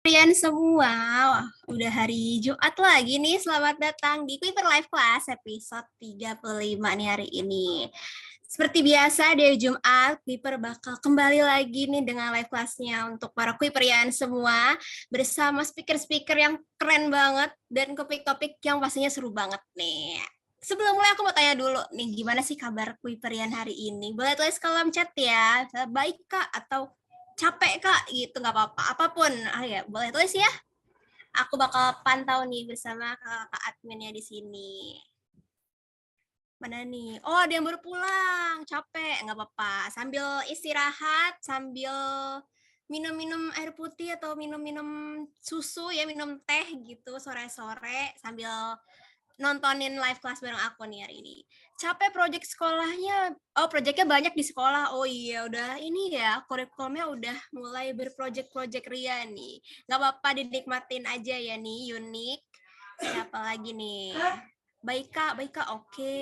Kalian semua, wah, udah hari Jumat lagi nih. Selamat datang di Kuiper Live Class episode 35 nih hari ini. Seperti biasa di Jumat, Kuiper bakal kembali lagi nih dengan live class-nya untuk para Kuiperian semua bersama speaker-speaker yang keren banget dan topik-topik yang pastinya seru banget nih. Sebelum mulai aku mau tanya dulu nih, gimana sih kabar Kuiperian hari ini? Boleh tulis kolom chat ya, baik kak atau capek kak gitu, nggak apa-apa apapun ya boleh tulis ya, aku bakal pantau nih bersama kakak adminnya di sini. Mana nih, oh ada yang baru pulang capek, nggak apa-apa sambil istirahat sambil minum-minum air putih atau minum-minum susu ya, minum teh gitu sore-sore sambil nontonin live class bareng aku nih hari ini. Capek project sekolahnya. Oh, projectnya banyak di sekolah. Oh iya, udah ini ya, kurikulumnya udah mulai berproject-project ria nih. Gak apa-apa, dinikmatin aja ya nih, unik. Siapa lagi nih? Baik Kak, oke.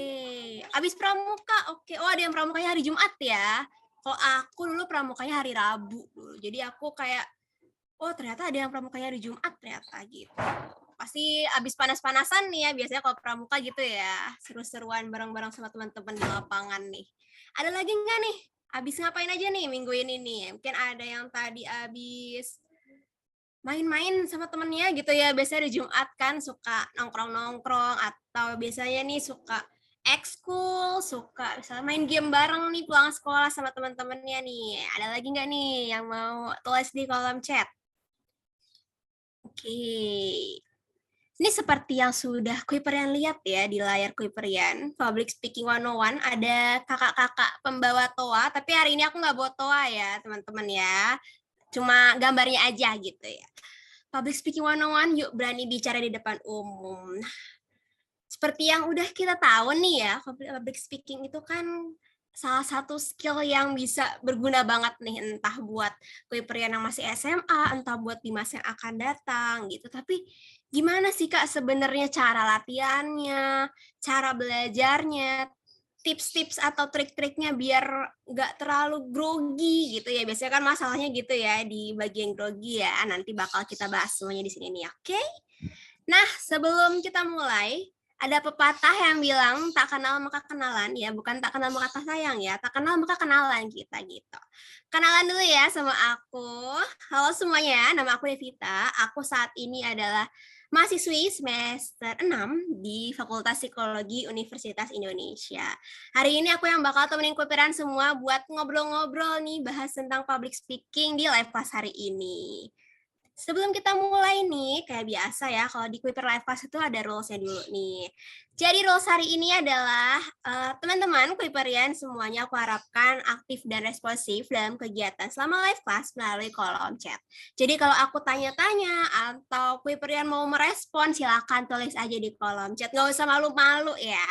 Abis pramuka, oke. Oh, ada yang pramukanya hari Jumat ya. Kalau aku dulu pramukanya hari Rabu dulu. Jadi aku kayak, oh ternyata ada yang pramukanya hari Jumat ternyata gitu. Pasti abis panas-panasan nih ya, biasanya kalau pramuka gitu ya, seru-seruan bareng-bareng sama teman-teman di lapangan nih. Ada lagi nggak nih? Abis ngapain aja nih minggu ini nih? Mungkin ada yang tadi abis main-main sama temennya gitu ya, biasanya di Jumat kan suka nongkrong-nongkrong, atau biasanya nih suka ekskul, suka misalnya main game bareng nih pulang sekolah sama teman-temannya nih. Ada lagi nggak nih yang mau tulis di kolom chat? Oke. Ini seperti yang sudah Kuiperian lihat ya di layar Kuiperian, Public Speaking 101, ada kakak-kakak pembawa TOA, tapi hari ini aku nggak bawa TOA ya teman-teman ya, cuma gambarnya aja gitu ya. Public Speaking 101, yuk berani bicara di depan umum. Seperti yang udah kita tahu nih ya, public speaking itu kan salah satu skill yang bisa berguna banget nih, entah buat Kuiperian yang masih SMA, entah buat di masa yang akan datang gitu. Tapi gimana sih Kak sebenarnya cara latihannya, cara belajarnya, tips-tips atau trik-triknya biar nggak terlalu grogi gitu ya. Biasanya kan masalahnya gitu ya di bagian grogi ya. Nanti bakal kita bahas semuanya di sini nih, oke? Nah, sebelum kita mulai, ada pepatah yang bilang tak kenal maka kenalan ya, bukan tak kenal maka tak sayang ya, tak kenal maka kenalan kita gitu. Kenalan dulu ya sama aku. Halo semuanya, nama aku Devita. Aku saat ini adalah mahasiswi semester 6 di Fakultas Psikologi Universitas Indonesia. Hari ini aku yang bakal temenin Kuiperan semua buat ngobrol-ngobrol nih, bahas tentang public speaking di live class hari ini. Sebelum kita mulai nih, kayak biasa ya, kalau di Kuiper Live Class itu ada rules-nya dulu nih. Jadi rules hari ini adalah, teman-teman Kuiperian semuanya aku harapkan aktif dan responsif dalam kegiatan selama live class melalui kolom chat. Jadi kalau aku tanya-tanya atau Kuiperian mau merespon, silakan tulis aja di kolom chat. Nggak usah malu-malu ya.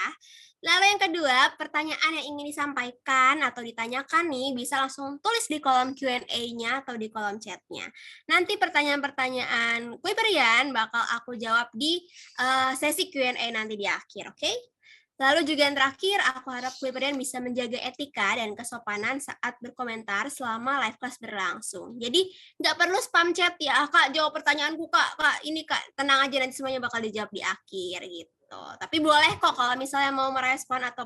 Lalu yang kedua, pertanyaan yang ingin disampaikan atau ditanyakan nih bisa langsung tulis di kolom Q&A-nya atau di kolom chat-nya. Nanti pertanyaan-pertanyaan Kuiperian bakal aku jawab di sesi Q&A nanti di akhir, oke? Lalu juga yang terakhir, aku harap Kuiperian bisa menjaga etika dan kesopanan saat berkomentar selama live class berlangsung. Jadi nggak perlu spam chat ya, Kak jawab pertanyaanku Kak, ini Kak, tenang aja nanti semuanya bakal dijawab di akhir gitu. Tapi boleh kok kalau misalnya mau merespon atau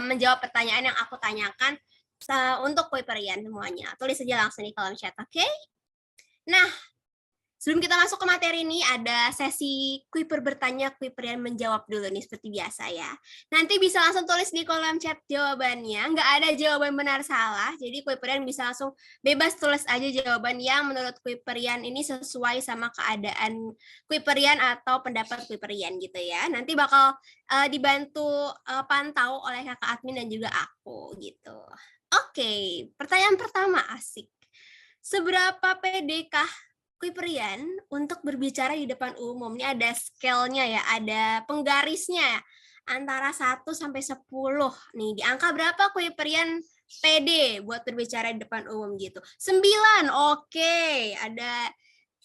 menjawab pertanyaan yang aku tanyakan untuk Kuiperian semuanya. Tulis saja langsung di kolom chat, oke? Nah, sebelum kita masuk ke materi ini, ada sesi Kuiper bertanya, Kuiperian menjawab dulu nih, seperti biasa ya. Nanti bisa langsung tulis di kolom chat jawabannya, nggak ada jawaban benar salah, jadi Kuiperian bisa langsung bebas tulis aja jawaban yang menurut Kuiperian ini sesuai sama keadaan Kuiperian atau pendapat Kuiperian gitu ya. Nanti bakal dibantu pantau oleh kakak admin dan juga aku gitu. Oke, pertanyaan pertama asik. Seberapa pedekah Kuiperian untuk berbicara di depan umum? Ini ada scale-nya ya, ada penggarisnya antara 1 sampai 10. Nih, di angka berapa Kuiperian pede buat berbicara di depan umum gitu? 9. Oke, ada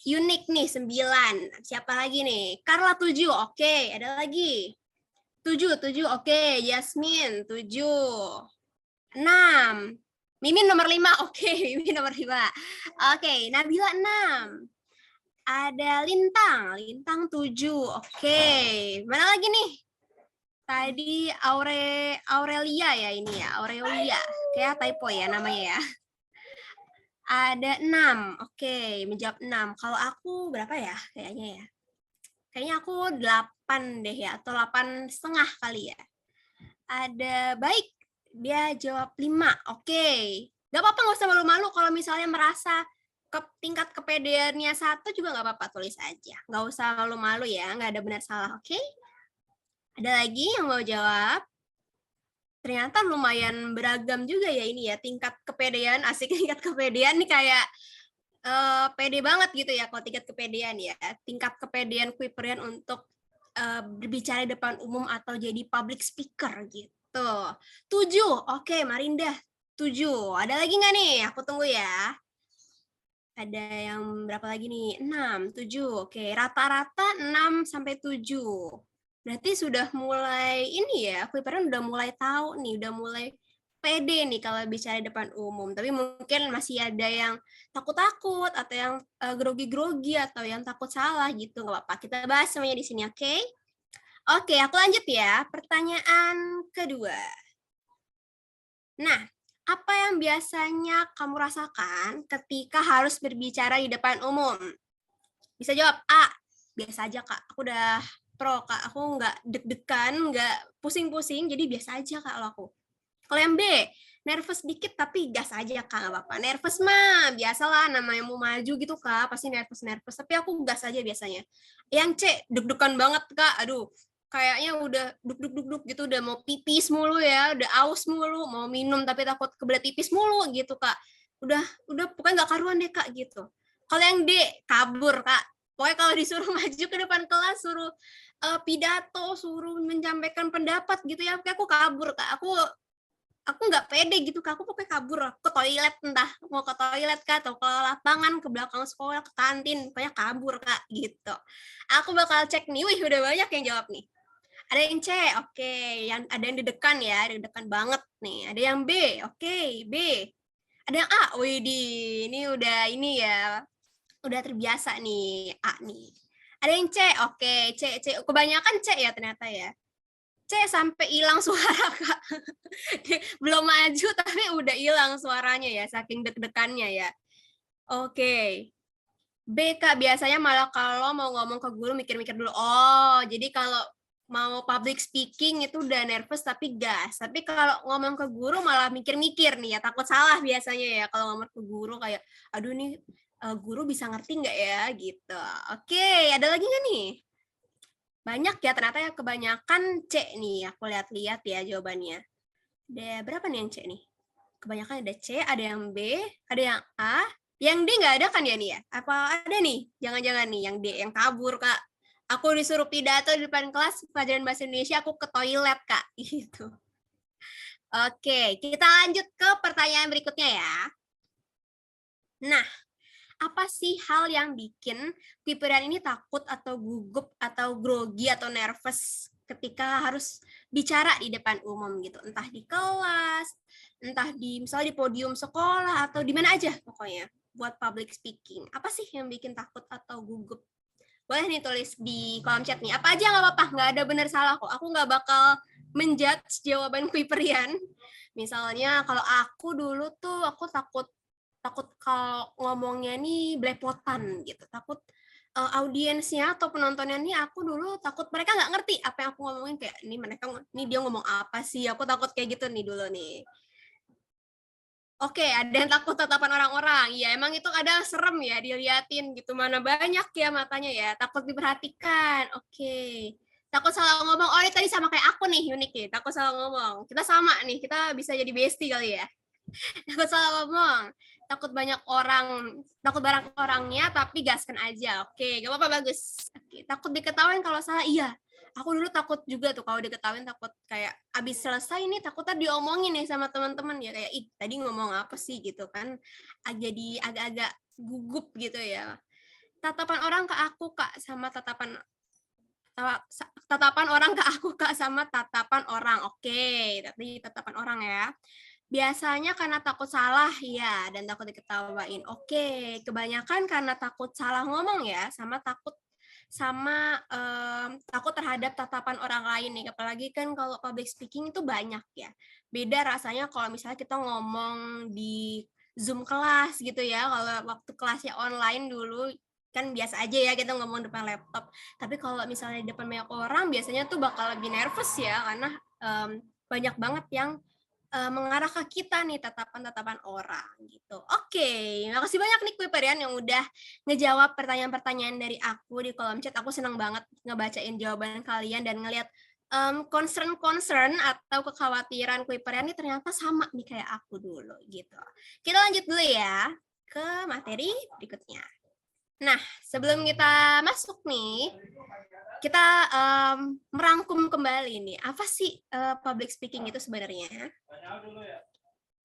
unik nih 9. Siapa lagi nih? Carla 7. Oke, ada lagi. 7, 7. Oke, Yasmin 7. 6. Mimin nomor 5. Oke, Mimin nomor 5. Oke, Nabila 6. Ada Lintang, Lintang 7. Oke, mana lagi nih? Tadi Aurelia ya ini ya, Aurelia. Kayak typo ya namanya ya. Ada 6. Oke, menjawab 6. Kalau aku berapa ya? Kayaknya ya. Kayaknya aku 8 deh ya, atau 8,5 kali ya. Ada baik, dia jawab 5. Oke. Gak apa-apa, gak usah malu-malu kalau misalnya merasa tingkat kepedeannya 1 juga gak apa-apa, tulis aja. Gak usah malu-malu ya, gak ada benar salah, oke? Ada lagi yang mau jawab? Ternyata lumayan beragam juga ya ini ya, tingkat kepedean, asik tingkat kepedean nih kayak pede banget gitu ya kalau tingkat kepedean ya. Tingkat kepedean Kuiperian untuk berbicara di depan umum atau jadi public speaker gitu. 7, oke Marinda, 7. Ada lagi nggak nih? Aku tunggu ya. Ada yang berapa lagi nih? 6, 7. Oke, rata-rata 6 sampai 7. Berarti sudah mulai ini ya, Kuiperian udah mulai tahu nih, udah mulai pede nih kalau bicara di depan umum. Tapi mungkin masih ada yang takut-takut atau yang grogi-grogi atau yang takut salah gitu. Nggak apa-apa, kita bahas semuanya di sini, oke? Oke, aku lanjut ya. Pertanyaan kedua. Nah, apa yang biasanya kamu rasakan ketika harus berbicara di depan umum? Bisa jawab A, biasa aja kak, aku udah pro kak, aku nggak deg-degan, nggak pusing-pusing, jadi biasa aja kak kalau aku. Kalau yang B, nervous dikit tapi gas aja kak, nggak apa-apa. Nervous mah biasalah, namanya mau maju gitu kak, pasti nervous, tapi aku gas aja biasanya. Yang C, deg-degan banget kak, aduh, kayaknya udah duk-duk-duk gitu, udah mau pipis mulu ya, udah aus mulu, mau minum tapi takut kebelet pipis mulu gitu kak. Udah pokoknya nggak karuan deh kak gitu. Kalau yang D, kabur kak. Pokoknya kalau disuruh maju ke depan kelas, suruh pidato, suruh menyampaikan pendapat gitu ya, kayak aku kabur kak. Aku nggak pede gitu kak, aku pokoknya kabur ke toilet, entah mau ke toilet kak atau ke lapangan, ke belakang sekolah, ke kantin, pokoknya kabur kak gitu. Aku bakal cek nih, wih udah banyak yang jawab nih. Ada yang C, oke, yang ada yang deg-degan ya, deg-degan banget nih. Ada yang B, oke, B. Ada yang A, wih ini udah ini ya, udah terbiasa nih A nih. Ada yang C, oke, C, kebanyakan C ya ternyata ya. C sampai hilang suara kak. Belum maju tapi udah hilang suaranya ya, saking deg-degannya ya. Oke. B kak, biasanya malah kalau mau ngomong ke guru mikir-mikir dulu. Oh, jadi kalau mau public speaking itu udah nervous tapi gas. Tapi kalau ngomong ke guru malah mikir-mikir nih ya, takut salah biasanya ya kalau ngomong ke guru kayak, aduh nih guru bisa ngerti nggak ya gitu. Oke, ada lagi nggak nih? Banyak ya ternyata ya, kebanyakan C nih, aku lihat-lihat ya jawabannya. Ada berapa nih yang C nih? Kebanyakan ada C, ada yang B, ada yang A, yang D nggak ada kan ya nih ya? Apa ada nih? Jangan-jangan nih yang D, yang kabur kak. Aku disuruh pidato di depan kelas pelajaran bahasa Indonesia, aku ke toilet kak. Gitu. Oke, kita lanjut ke pertanyaan berikutnya ya. Nah, apa sih hal yang bikin Kuiperian ini takut atau gugup atau grogi atau nervous ketika harus bicara di depan umum gitu, entah di kelas, entah di misalnya di podium sekolah atau di mana aja pokoknya buat public speaking. Apa sih yang bikin takut atau gugup? Boleh nih tulis di kolom chat nih. Apa aja nggak apa-apa, nggak ada benar salah kok. Aku nggak bakal menjudge jawaban Kuiperian. Misalnya kalau aku dulu tuh aku takut kalau ngomongnya nih belepotan gitu, takut audiensnya atau penontonnya nih aku dulu takut mereka nggak ngerti apa yang aku ngomongin, kayak ini dia ngomong apa sih, aku takut kayak gitu nih dulu nih. Oke, ada yang takut tatapan orang-orang. Ya, emang itu kadang serem ya diliatin gitu. Mana banyak ya matanya ya. Takut diperhatikan. Oke. Takut salah ngomong. Oh, ini tadi sama kayak aku nih, unik nih. Takut salah ngomong. Kita sama nih. Kita bisa jadi bestie kali ya. Takut salah ngomong. Takut barang orangnya tapi gaskan aja. Oke, gak apa-apa, bagus. Oke, takut diketawain kalau salah. Iya, aku dulu takut juga tuh kalau diketawain, takut kayak abis selesai nih takutnya diomongin nih sama teman-teman ya, kayak ih tadi ngomong apa sih gitu kan, jadi agak-agak gugup gitu ya. Tatapan orang ke aku kak sama tatapan orang ke aku kak sama tatapan orang. Oke, tapi tatapan orang ya. Biasanya karena takut salah ya, dan takut diketawain. Oke, kebanyakan karena takut salah ngomong ya, takut terhadap tatapan orang lain nih. Apalagi kan kalau public speaking itu banyak ya. Beda rasanya kalau misalnya kita ngomong di Zoom kelas gitu ya. Kalau waktu kelasnya online dulu kan biasa aja ya kita ngomong depan laptop. Tapi kalau misalnya di depan banyak orang biasanya tuh bakal lebih nervous ya karena banyak banget yang mengarah ke kita nih tatapan-tatapan orang gitu. Oke, makasih banyak nih Kuiperian yang udah ngejawab pertanyaan-pertanyaan dari aku di kolom chat. Aku senang banget ngebacain jawaban kalian dan ngelihat concern atau kekhawatiran Kuiperian ini ternyata sama nih kayak aku dulu gitu. Kita lanjut dulu ya ke materi berikutnya. Nah, sebelum kita masuk nih, kita merangkum kembali nih, apa sih public speaking itu sebenarnya?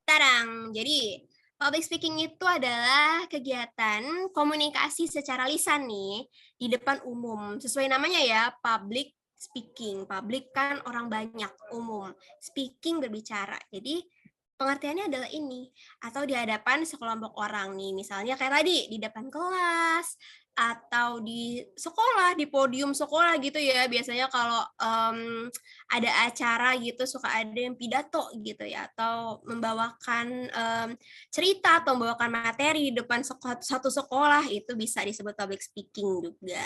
Tarang, jadi public speaking itu adalah kegiatan komunikasi secara lisan nih di depan umum. Sesuai namanya ya, public speaking. Public kan orang banyak, umum. Speaking berbicara. Jadi pengertiannya adalah ini, atau di hadapan sekelompok orang nih, misalnya kayak tadi di depan kelas atau di sekolah, di podium sekolah gitu ya. Biasanya kalau ada acara gitu suka ada yang pidato gitu ya, atau membawakan cerita atau membawakan materi di depan satu sekolah, itu bisa disebut public speaking juga.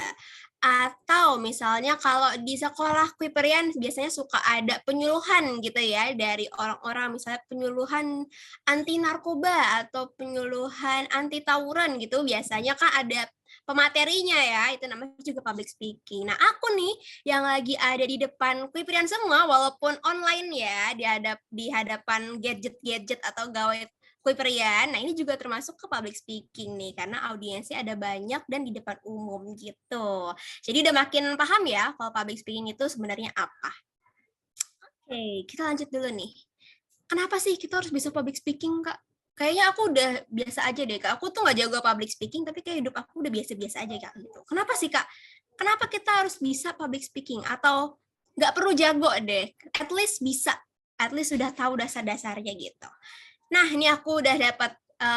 Atau misalnya kalau di sekolah Kuiperian biasanya suka ada penyuluhan gitu ya dari orang-orang, misalnya penyuluhan anti narkoba atau penyuluhan anti tawuran gitu, biasanya kan ada pematerinya ya, itu namanya juga public speaking. Nah, aku nih yang lagi ada di depan Kuiperian semua, walaupun online ya, di hadapan gadget-gadget atau gawai Kuiperian. Nah, ini juga termasuk ke public speaking nih, karena audiensnya ada banyak dan di depan umum gitu. Jadi udah makin paham ya kalau public speaking itu sebenarnya apa. Oke, kita lanjut dulu nih. Kenapa sih kita harus bisa public speaking, Kak? Kayaknya aku udah biasa aja deh, Kak. Aku tuh nggak jago public speaking, tapi kayak hidup aku udah biasa-biasa aja, Kak. Gitu. Kenapa sih, Kak? Kenapa kita harus bisa public speaking? Atau nggak perlu jago deh, at least bisa. At least sudah tahu dasar-dasarnya gitu. Nah, ini aku udah dapat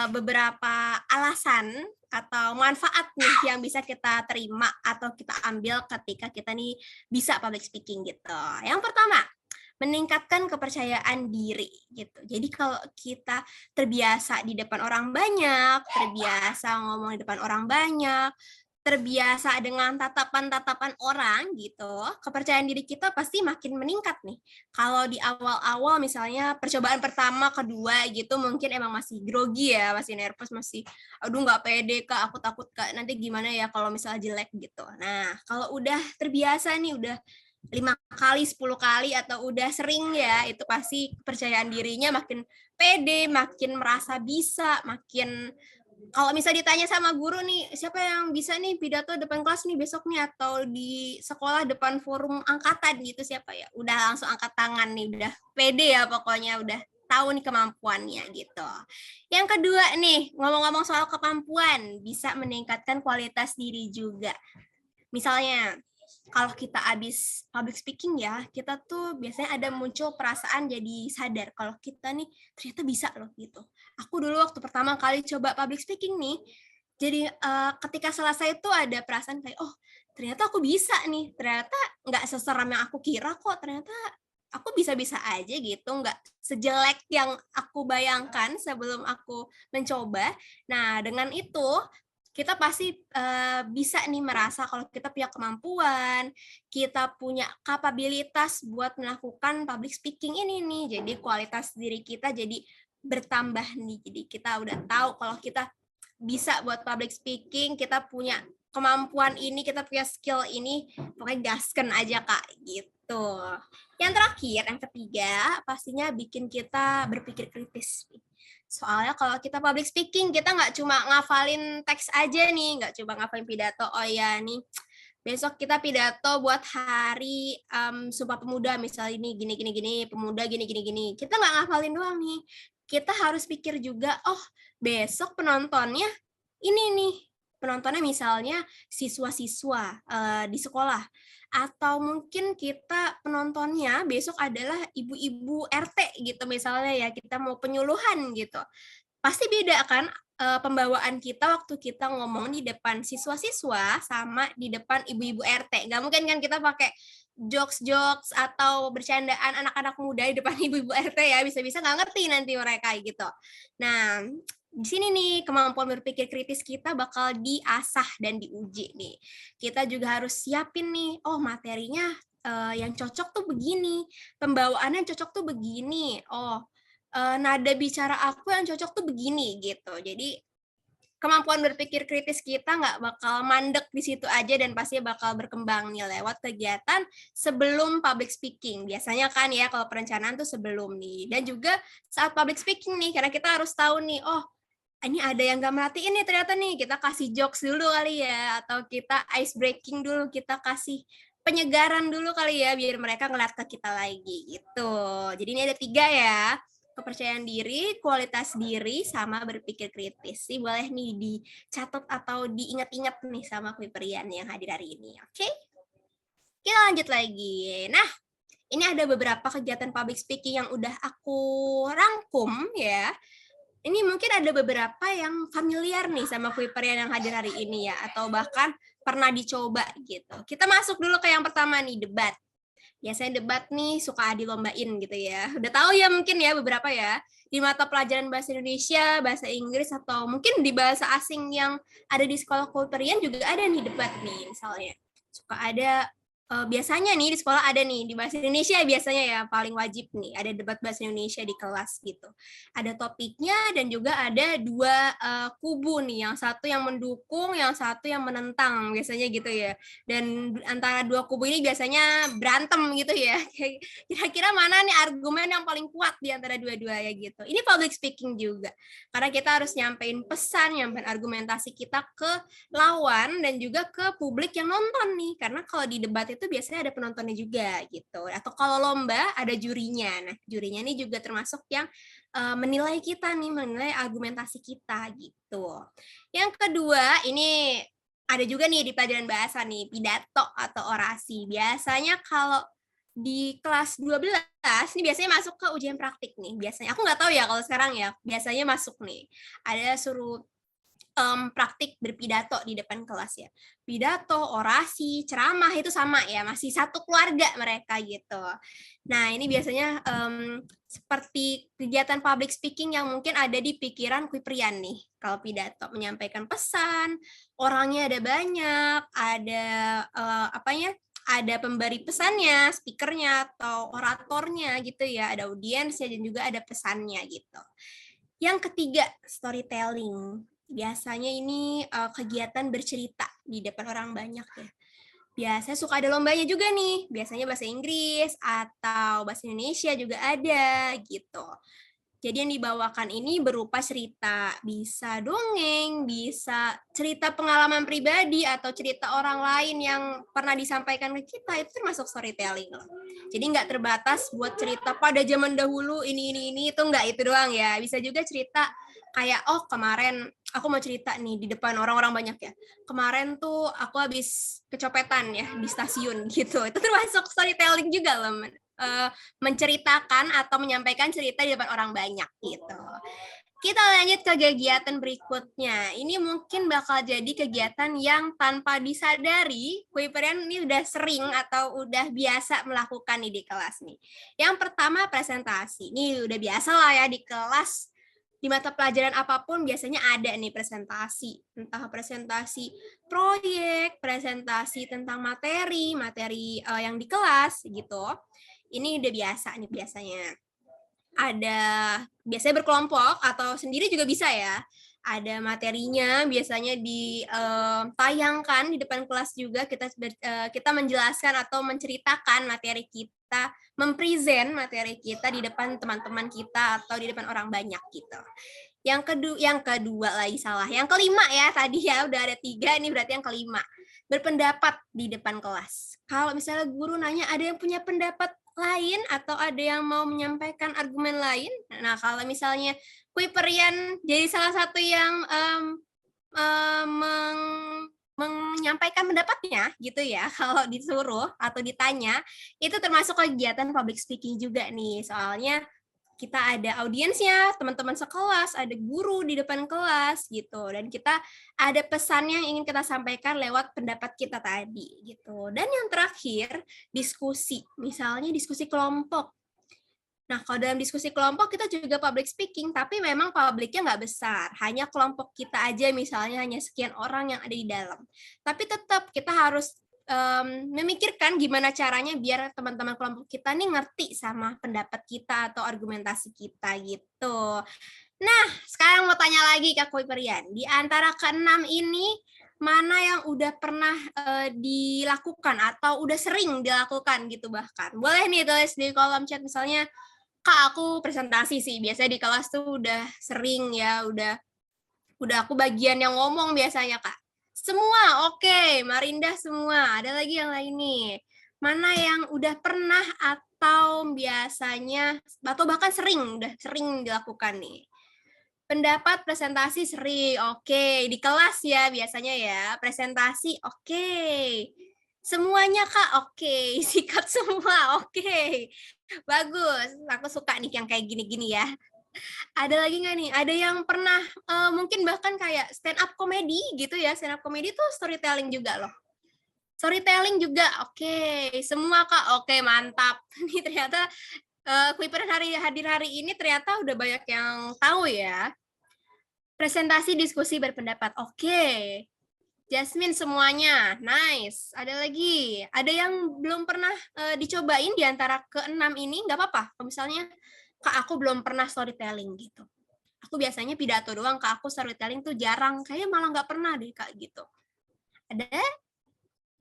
beberapa alasan atau manfaat nih yang bisa kita terima atau kita ambil ketika kita nih bisa public speaking gitu. Yang pertama, meningkatkan kepercayaan diri gitu. Jadi kalau kita terbiasa di depan orang banyak, terbiasa ngomong di depan orang banyak, terbiasa dengan tatapan-tatapan orang gitu, kepercayaan diri kita pasti makin meningkat nih. Kalau di awal-awal misalnya percobaan pertama, kedua gitu mungkin emang masih grogi ya, masih nervous, masih aduh nggak pede Kak, aku takut Kak, nanti gimana ya kalau misalnya jelek gitu. Nah, kalau udah terbiasa nih, udah 5 kali, 10 kali atau udah sering ya, itu pasti kepercayaan dirinya makin pede, makin merasa bisa, makin kalau misalnya ditanya sama guru nih, siapa yang bisa nih pidato depan kelas nih besok nih atau di sekolah depan forum angkatan gitu siapa ya? Udah langsung angkat tangan nih, udah pede ya pokoknya, udah tahu nih kemampuannya gitu. Yang kedua nih, ngomong-ngomong soal kemampuan, bisa meningkatkan kualitas diri juga. Misalnya, kalau kita habis public speaking ya, kita tuh biasanya ada muncul perasaan jadi sadar kalau kita nih ternyata bisa loh gitu. Aku dulu waktu pertama kali coba public speaking nih, jadi ketika selesai itu ada perasaan kayak, oh ternyata aku bisa nih, ternyata nggak seseram yang aku kira kok, ternyata aku bisa-bisa aja gitu, nggak sejelek yang aku bayangkan sebelum aku mencoba. Nah, dengan itu kita pasti bisa nih merasa kalau kita punya kemampuan, kita punya kapabilitas buat melakukan public speaking ini nih. Jadi kualitas diri kita jadi bertambah nih. Jadi kita udah tahu kalau kita bisa buat public speaking, kita punya kemampuan ini, kita punya skill ini, pokoknya gasken aja Kak, gitu. Yang terakhir, yang ketiga, pastinya bikin kita berpikir kritis. Soalnya kalau kita public speaking, kita nggak cuma ngafalin teks aja nih, nggak cuma ngafalin pidato, oh ya nih, besok kita pidato buat hari Sumpah Pemuda, misalnya ini gini, pemuda gini. Kita nggak ngafalin doang nih. Kita harus pikir juga, oh besok penontonnya ini nih, penontonnya misalnya siswa-siswa di sekolah, atau mungkin kita penontonnya besok adalah ibu-ibu RT gitu misalnya ya, kita mau penyuluhan gitu. Pasti beda kan pembawaan kita waktu kita ngomong di depan siswa-siswa sama di depan ibu-ibu RT. Nggak mungkin kan kita pakai jokes-jokes atau bercandaan anak-anak muda di depan ibu-ibu RT ya, bisa-bisa nggak ngerti nanti mereka gitu. Nah, di sini nih kemampuan berpikir kritis kita bakal diasah dan diuji nih. Kita juga harus siapin nih, oh materinya yang cocok tuh begini, pembawaannya cocok tuh begini, oh nada bicara aku yang cocok tuh begini gitu. Jadi kemampuan berpikir kritis kita nggak bakal mandek di situ aja dan pasti bakal berkembang nih lewat kegiatan sebelum public speaking. Biasanya kan ya kalau perencanaan tuh sebelum nih. Dan juga saat public speaking nih, karena kita harus tahu nih, oh ini ada yang nggak merhatiin nih ternyata nih, kita kasih jokes dulu kali ya, atau kita ice breaking dulu, kita kasih penyegaran dulu kali ya, biar mereka ngeliat ke kita lagi gitu. Jadi ini ada 3 ya, kepercayaan diri, kualitas diri, sama berpikir kritis. Sih boleh nih dicatat atau diingat-ingat nih sama Kuiperian yang hadir hari ini, oke? Kita lanjut lagi. Nah, ini ada beberapa kegiatan public speaking yang udah aku rangkum ya. Ini mungkin ada beberapa yang familiar nih sama Kuiperian yang hadir hari ini ya, atau bahkan pernah dicoba gitu. Kita masuk dulu ke yang pertama nih, debat. Biasanya debat nih suka dilombain gitu ya. Udah tahu ya mungkin ya beberapa ya. Di mata pelajaran bahasa Indonesia, bahasa Inggris, atau mungkin di bahasa asing yang ada di sekolah Kuiperian juga ada nih debat nih misalnya. Suka ada biasanya nih di sekolah ada nih di bahasa Indonesia biasanya ya paling wajib nih ada debat bahasa Indonesia di kelas gitu. Ada topiknya dan juga ada 2 kubu nih, yang satu yang mendukung, yang satu yang menentang biasanya gitu ya. Dan antara 2 kubu ini biasanya berantem gitu ya. Kira-kira mana nih argumen yang paling kuat di antara dua-duanya gitu. Ini public speaking juga. Karena kita harus nyampein pesan, nyampein argumentasi kita ke lawan dan juga ke publik yang nonton nih. Karena kalau di debat itu biasanya ada penontonnya juga gitu. Atau kalau lomba ada jurinya. Nah, jurinya ini juga termasuk yang menilai kita nih, menilai argumentasi kita gitu. Yang kedua, ini ada juga nih di pelajaran bahasa nih, pidato atau orasi. Biasanya kalau di kelas 12 ini biasanya masuk ke ujian praktik nih. Biasanya aku nggak tahu ya kalau sekarang ya, biasanya masuk nih. Ada suruh praktik berpidato di depan kelas ya. Pidato, orasi, ceramah itu sama ya, masih satu keluarga mereka gitu. Nah, ini biasanya seperti kegiatan public speaking yang mungkin ada di pikiran Kuiperian nih. Kalau pidato menyampaikan pesan, orangnya ada banyak, ada apanya? Ada pemberi pesannya, speakernya atau oratornya gitu ya, ada audiensnya dan juga ada pesannya gitu. Yang ketiga, storytelling. Biasanya ini kegiatan bercerita di depan orang banyak ya. Biasanya suka ada lombanya juga nih. Biasanya bahasa Inggris atau bahasa Indonesia juga ada gitu. Jadi yang dibawakan ini berupa cerita, bisa dongeng, bisa cerita pengalaman pribadi atau cerita orang lain yang pernah disampaikan ke kita, itu termasuk storytelling loh. Jadi nggak terbatas buat cerita pada zaman dahulu ini itu nggak itu doang ya. Bisa juga cerita kayak oh kemarin aku mau cerita nih di depan orang-orang banyak ya. Kemarin tuh aku habis kecopetan ya di stasiun gitu. Itu termasuk storytelling juga loh. Menceritakan atau menyampaikan cerita di depan orang banyak gitu. Kita lanjut ke kegiatan berikutnya. Ini mungkin bakal jadi kegiatan yang tanpa disadari Kuiperian ini udah sering atau udah biasa melakukan nih di kelas nih. Yang pertama presentasi. Ini udah biasa lah ya di kelas, di mata pelajaran apapun biasanya ada nih presentasi. Entah presentasi proyek, presentasi tentang materi yang di kelas gitu. Ini udah biasa nih biasanya. Ada biasanya berkelompok atau sendiri juga bisa ya. Ada materinya biasanya ditayangkan di depan kelas juga, kita menjelaskan atau menceritakan materi kita, mempresent materi kita di depan teman-teman kita atau di depan orang banyak gitu. Yang kedua lagi salah. Yang kelima ya tadi ya udah ada 3, ini berarti yang kelima. Berpendapat di depan kelas. Kalau misalnya guru nanya ada yang punya pendapat lain atau ada yang mau menyampaikan argumen lain. Nah, kalau misalnya Kuiperian jadi salah satu yang menyampaikan pendapatnya gitu ya, kalau disuruh atau ditanya, itu termasuk kegiatan public speaking juga nih. Soalnya kita ada audiensnya, teman-teman sekelas, ada guru di depan kelas gitu, dan kita ada pesan yang ingin kita sampaikan lewat pendapat kita tadi gitu. Dan yang terakhir, diskusi, misalnya diskusi kelompok. Nah, kalau dalam diskusi kelompok kita juga public speaking, tapi memang publiknya nggak besar. Hanya kelompok kita aja misalnya, hanya sekian orang yang ada di dalam. Tapi tetap kita harus memikirkan gimana caranya biar teman-teman kelompok kita nih ngerti sama pendapat kita atau argumentasi kita gitu. Nah, sekarang mau tanya lagi Kak Kuiperian. Di antara keenam ini, mana yang udah pernah dilakukan atau udah sering dilakukan gitu bahkan? Boleh nih tulis di kolom chat misalnya, Kak, aku presentasi sih. Biasanya di kelas tuh udah sering ya, udah aku bagian yang ngomong biasanya, Kak. Semua, oke. Marinda semua. Ada lagi yang lain nih. Mana yang udah pernah atau biasanya, atau bahkan udah sering dilakukan nih. Pendapat presentasi sering, oke. Di kelas ya biasanya ya. Presentasi, oke. Semuanya, Kak, oke. Sikat semua, oke. Bagus, aku suka nih yang kayak gini-gini ya. Ada lagi nggak nih? Ada yang pernah mungkin bahkan kayak stand up comedy gitu ya. Stand up comedy tuh storytelling juga loh. Storytelling juga, oke. Semua Kak, oke, mantap. Ini ternyata Kuiper hadir hari ini ternyata udah banyak yang tahu ya. Presentasi diskusi berpendapat, oke. Jasmine semuanya, nice. Ada lagi, ada yang belum pernah dicobain di antara keenam ini, nggak apa-apa. Kalau misalnya, Kak, aku belum pernah storytelling gitu. Aku biasanya pidato doang, Kak, aku storytelling tuh jarang. Kayaknya malah nggak pernah deh, Kak, gitu. Ada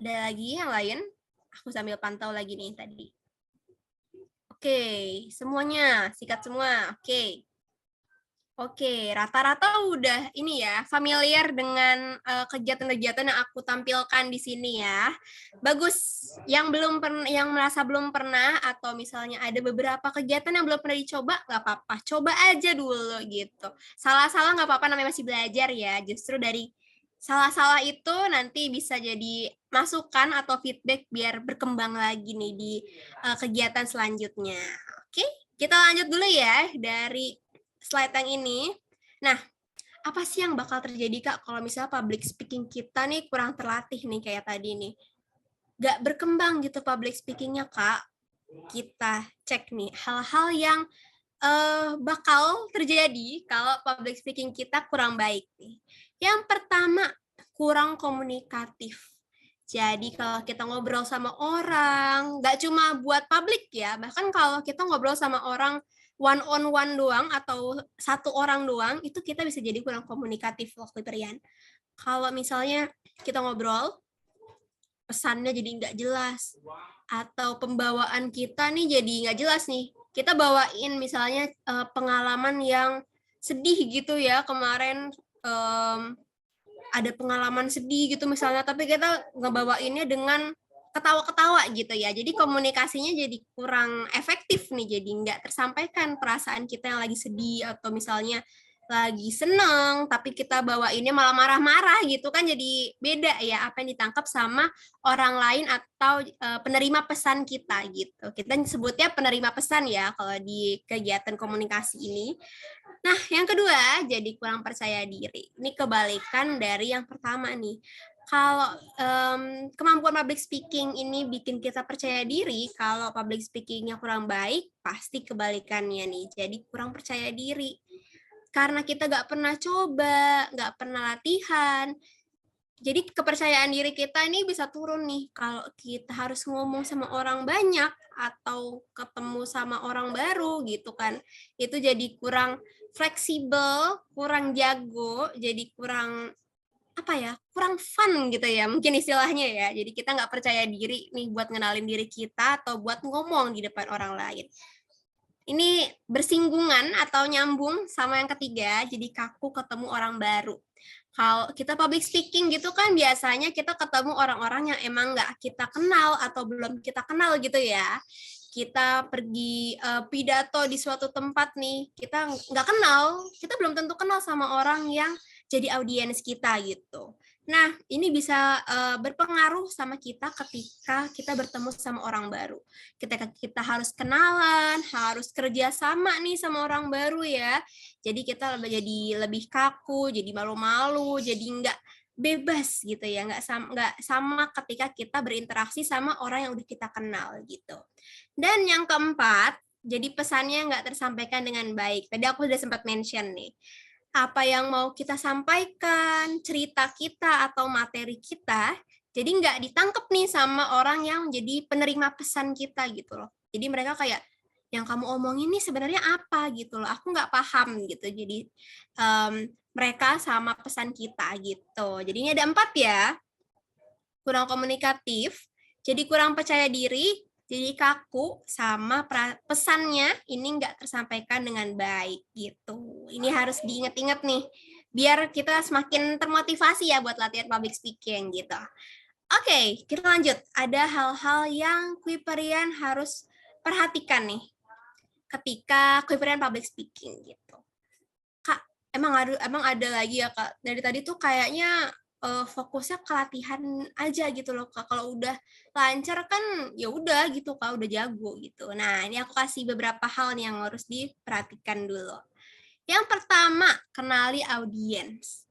lagi yang lain? Aku sambil pantau lagi nih tadi. Oke, semuanya, sikat semua. Oke. Oke, rata-rata udah ini ya, familiar dengan kegiatan-kegiatan yang aku tampilkan di sini ya. Bagus. Yang merasa belum pernah atau misalnya ada beberapa kegiatan yang belum pernah dicoba, nggak apa-apa. Coba aja dulu gitu. Salah-salah nggak apa-apa, namanya masih belajar ya. Justru dari salah-salah itu nanti bisa jadi masukan atau feedback biar berkembang lagi nih di kegiatan selanjutnya. Oke, kita lanjut dulu ya dari slide yang ini. Nah, apa sih yang bakal terjadi Kak kalau misalnya public speaking kita nih kurang terlatih nih kayak tadi nih. Gak berkembang gitu public speakingnya Kak. Kita cek nih hal-hal yang bakal terjadi kalau public speaking kita kurang baik nih. Yang pertama, kurang komunikatif. Jadi kalau kita ngobrol sama orang, nggak cuma buat publik ya, bahkan kalau kita ngobrol sama orang one on one doang atau satu orang doang, itu kita bisa jadi kurang komunikatif waktu Perian. Kalau misalnya kita ngobrol, pesannya jadi nggak jelas, atau pembawaan kita nih jadi nggak jelas nih. Kita bawain misalnya pengalaman yang sedih gitu ya, kemarin ada pengalaman sedih gitu misalnya, tapi kita ngebawainnya dengan ketawa-ketawa gitu ya. Jadi komunikasinya jadi kurang efektif nih, jadi nggak tersampaikan perasaan kita yang lagi sedih atau misalnya lagi seneng, tapi kita bawainnya malah marah-marah gitu kan, jadi beda ya apa yang ditangkap sama orang lain atau penerima pesan kita gitu. Kita sebutnya penerima pesan ya kalau di kegiatan komunikasi ini. Nah, yang kedua, jadi kurang percaya diri. Ini kebalikan dari yang pertama nih. Kalau kemampuan public speaking ini bikin kita percaya diri, kalau public speakingnya kurang baik, pasti kebalikannya nih. Jadi kurang percaya diri. Karena kita nggak pernah coba, nggak pernah latihan, jadi kepercayaan diri kita ini bisa turun nih kalau kita harus ngomong sama orang banyak atau ketemu sama orang baru gitu kan. Itu jadi kurang fleksibel, kurang jago, jadi kurang apa ya, kurang fun gitu ya mungkin istilahnya ya. Jadi kita nggak percaya diri nih buat ngenalin diri kita atau buat ngomong di depan orang lain. Ini bersinggungan atau nyambung sama yang ketiga, jadi kaku ketemu orang baru. Kalau kita public speaking gitu kan biasanya kita ketemu orang-orang yang emang nggak kita kenal atau belum kita kenal gitu ya. Kita pergi pidato di suatu tempat nih, kita nggak kenal, kita belum tentu kenal sama orang yang jadi audiens kita gitu. Nah, ini bisa berpengaruh sama kita ketika kita bertemu sama orang baru. Ketika kita harus kenalan, harus kerja sama nih sama orang baru ya. Jadi kita jadi lebih kaku, jadi malu-malu, jadi nggak bebas gitu ya, nggak sama ketika kita berinteraksi sama orang yang udah kita kenal gitu. Dan yang keempat, jadi pesannya nggak tersampaikan dengan baik. Tadi aku sudah sempat mention nih, apa yang mau kita sampaikan, cerita kita atau materi kita, jadi nggak ditangkap nih sama orang yang jadi penerima pesan kita gitu loh. Jadi mereka kayak, yang kamu omongin nih sebenarnya apa gitu loh, aku nggak paham gitu. Jadi mereka sama pesan kita gitu. Jadinya ada 4 ya, kurang komunikatif, jadi kurang percaya diri, jadi kaku, sama pesannya ini nggak tersampaikan dengan baik gitu. Ini harus diingat-ingat nih, biar kita semakin termotivasi ya buat latihan public speaking gitu. Oke, kita lanjut. Ada hal-hal yang Kuiperian harus perhatikan nih ketika Kuiperian public speaking gitu. Kak, emang ada lagi ya Kak? Dari tadi tuh kayaknya fokusnya ke latihan aja gitu loh Kak. Kalau udah lancar kan ya udah gitu Kak, udah jago gitu. Nah, ini aku kasih beberapa hal nih yang harus diperhatikan dulu. Yang pertama, kenali audiens.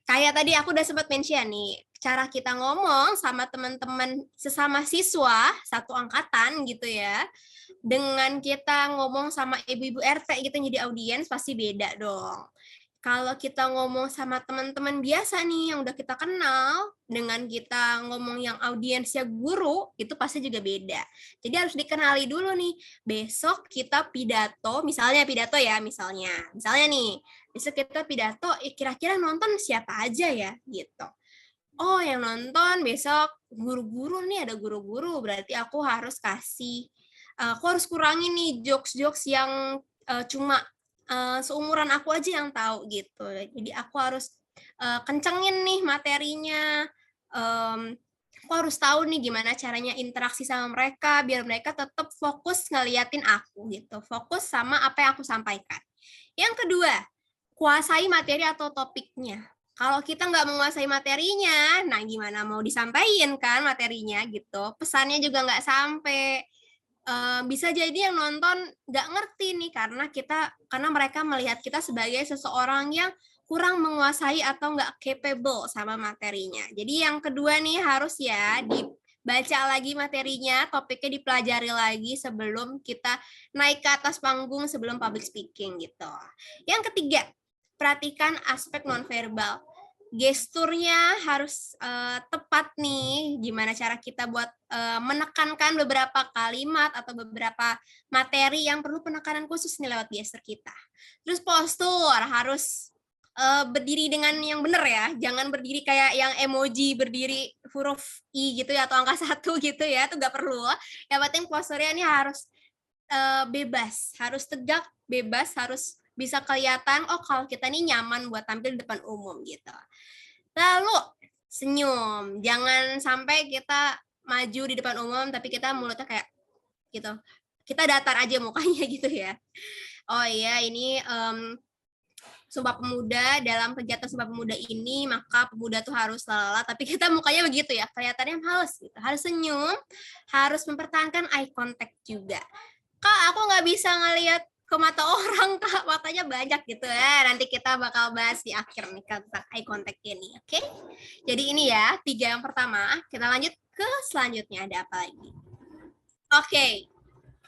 Kayak tadi aku udah sempat mention nih, cara kita ngomong sama teman-teman sesama siswa satu angkatan gitu ya, dengan kita ngomong sama ibu-ibu RT gitu jadi audiens pasti beda dong. Kalau kita ngomong sama teman-teman biasa nih yang udah kita kenal, dengan kita ngomong yang audiensnya guru, itu pasti juga beda. Jadi harus dikenali dulu nih, besok kita pidato, misalnya pidato ya, misalnya nih, besok kita pidato, kira-kira nonton siapa aja ya, gitu. Oh, yang nonton besok guru-guru nih, ada guru-guru, berarti aku harus aku harus kurangi nih jokes-jokes yang cuma seumuran aku aja yang tahu gitu. Jadi aku harus kencengin nih materinya. Aku harus tahu nih gimana caranya interaksi sama mereka biar mereka tetap fokus ngeliatin aku gitu. Fokus sama apa yang aku sampaikan. Yang kedua, kuasai materi atau topiknya. Kalau kita nggak menguasai materinya, nah gimana mau disampaikan kan materinya gitu. Pesannya juga nggak sampai. Bisa jadi yang nonton nggak ngerti nih karena mereka melihat kita sebagai seseorang yang kurang menguasai atau nggak capable sama materinya. Jadi yang kedua nih harus ya dibaca lagi materinya, topiknya dipelajari lagi sebelum kita naik ke atas panggung sebelum public speaking gitu. Yang ketiga, perhatikan aspek nonverbal. Gesturnya harus tepat nih, gimana cara kita buat menekankan beberapa kalimat atau beberapa materi yang perlu penekanan khusus nih lewat gestur kita. Terus postur harus berdiri dengan yang benar ya, jangan berdiri kayak yang emoji berdiri huruf I gitu ya atau angka 1 gitu ya, itu nggak perlu. Yang penting posturnya ini harus bebas, harus tegak, bebas, harus bisa kelihatan oh kalau kita nih nyaman buat tampil di depan umum gitu. Lalu senyum, jangan sampai kita maju di depan umum tapi kita mulutnya kayak gitu. Kita datar aja mukanya gitu ya. Oh iya, ini Sumpah Pemuda, dalam kegiatan Sumpah Pemuda ini maka pemuda tuh harus lalala, tapi kita mukanya begitu ya, kelihatannya males gitu. Harus senyum, harus mempertahankan eye contact juga. Kak, aku nggak bisa ngelihat ke mata orang, Kak, matanya banyak gitu ya. Nanti kita bakal bahas di akhir nih tentang eye contact ini, oke? Jadi ini ya, 3 yang pertama. Kita lanjut ke selanjutnya, ada apa lagi? Oke,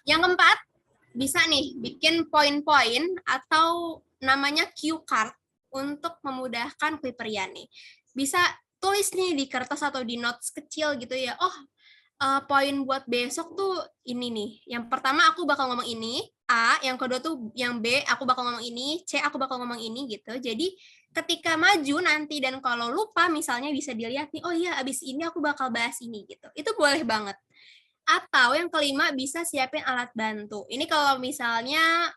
yang keempat, bisa nih bikin poin-poin atau namanya cue card untuk memudahkan Kuiperian nih. Bisa tulis nih di kertas atau di notes kecil gitu ya. Oh, poin buat besok tuh ini nih. Yang pertama aku bakal ngomong ini, A, yang kedua tuh yang B, aku bakal ngomong ini, C, aku bakal ngomong ini gitu. Jadi ketika maju nanti dan kalau lupa misalnya bisa dilihat nih, oh iya abis ini aku bakal bahas ini gitu. Itu boleh banget. Atau yang kelima bisa siapin alat bantu. Ini kalau misalnya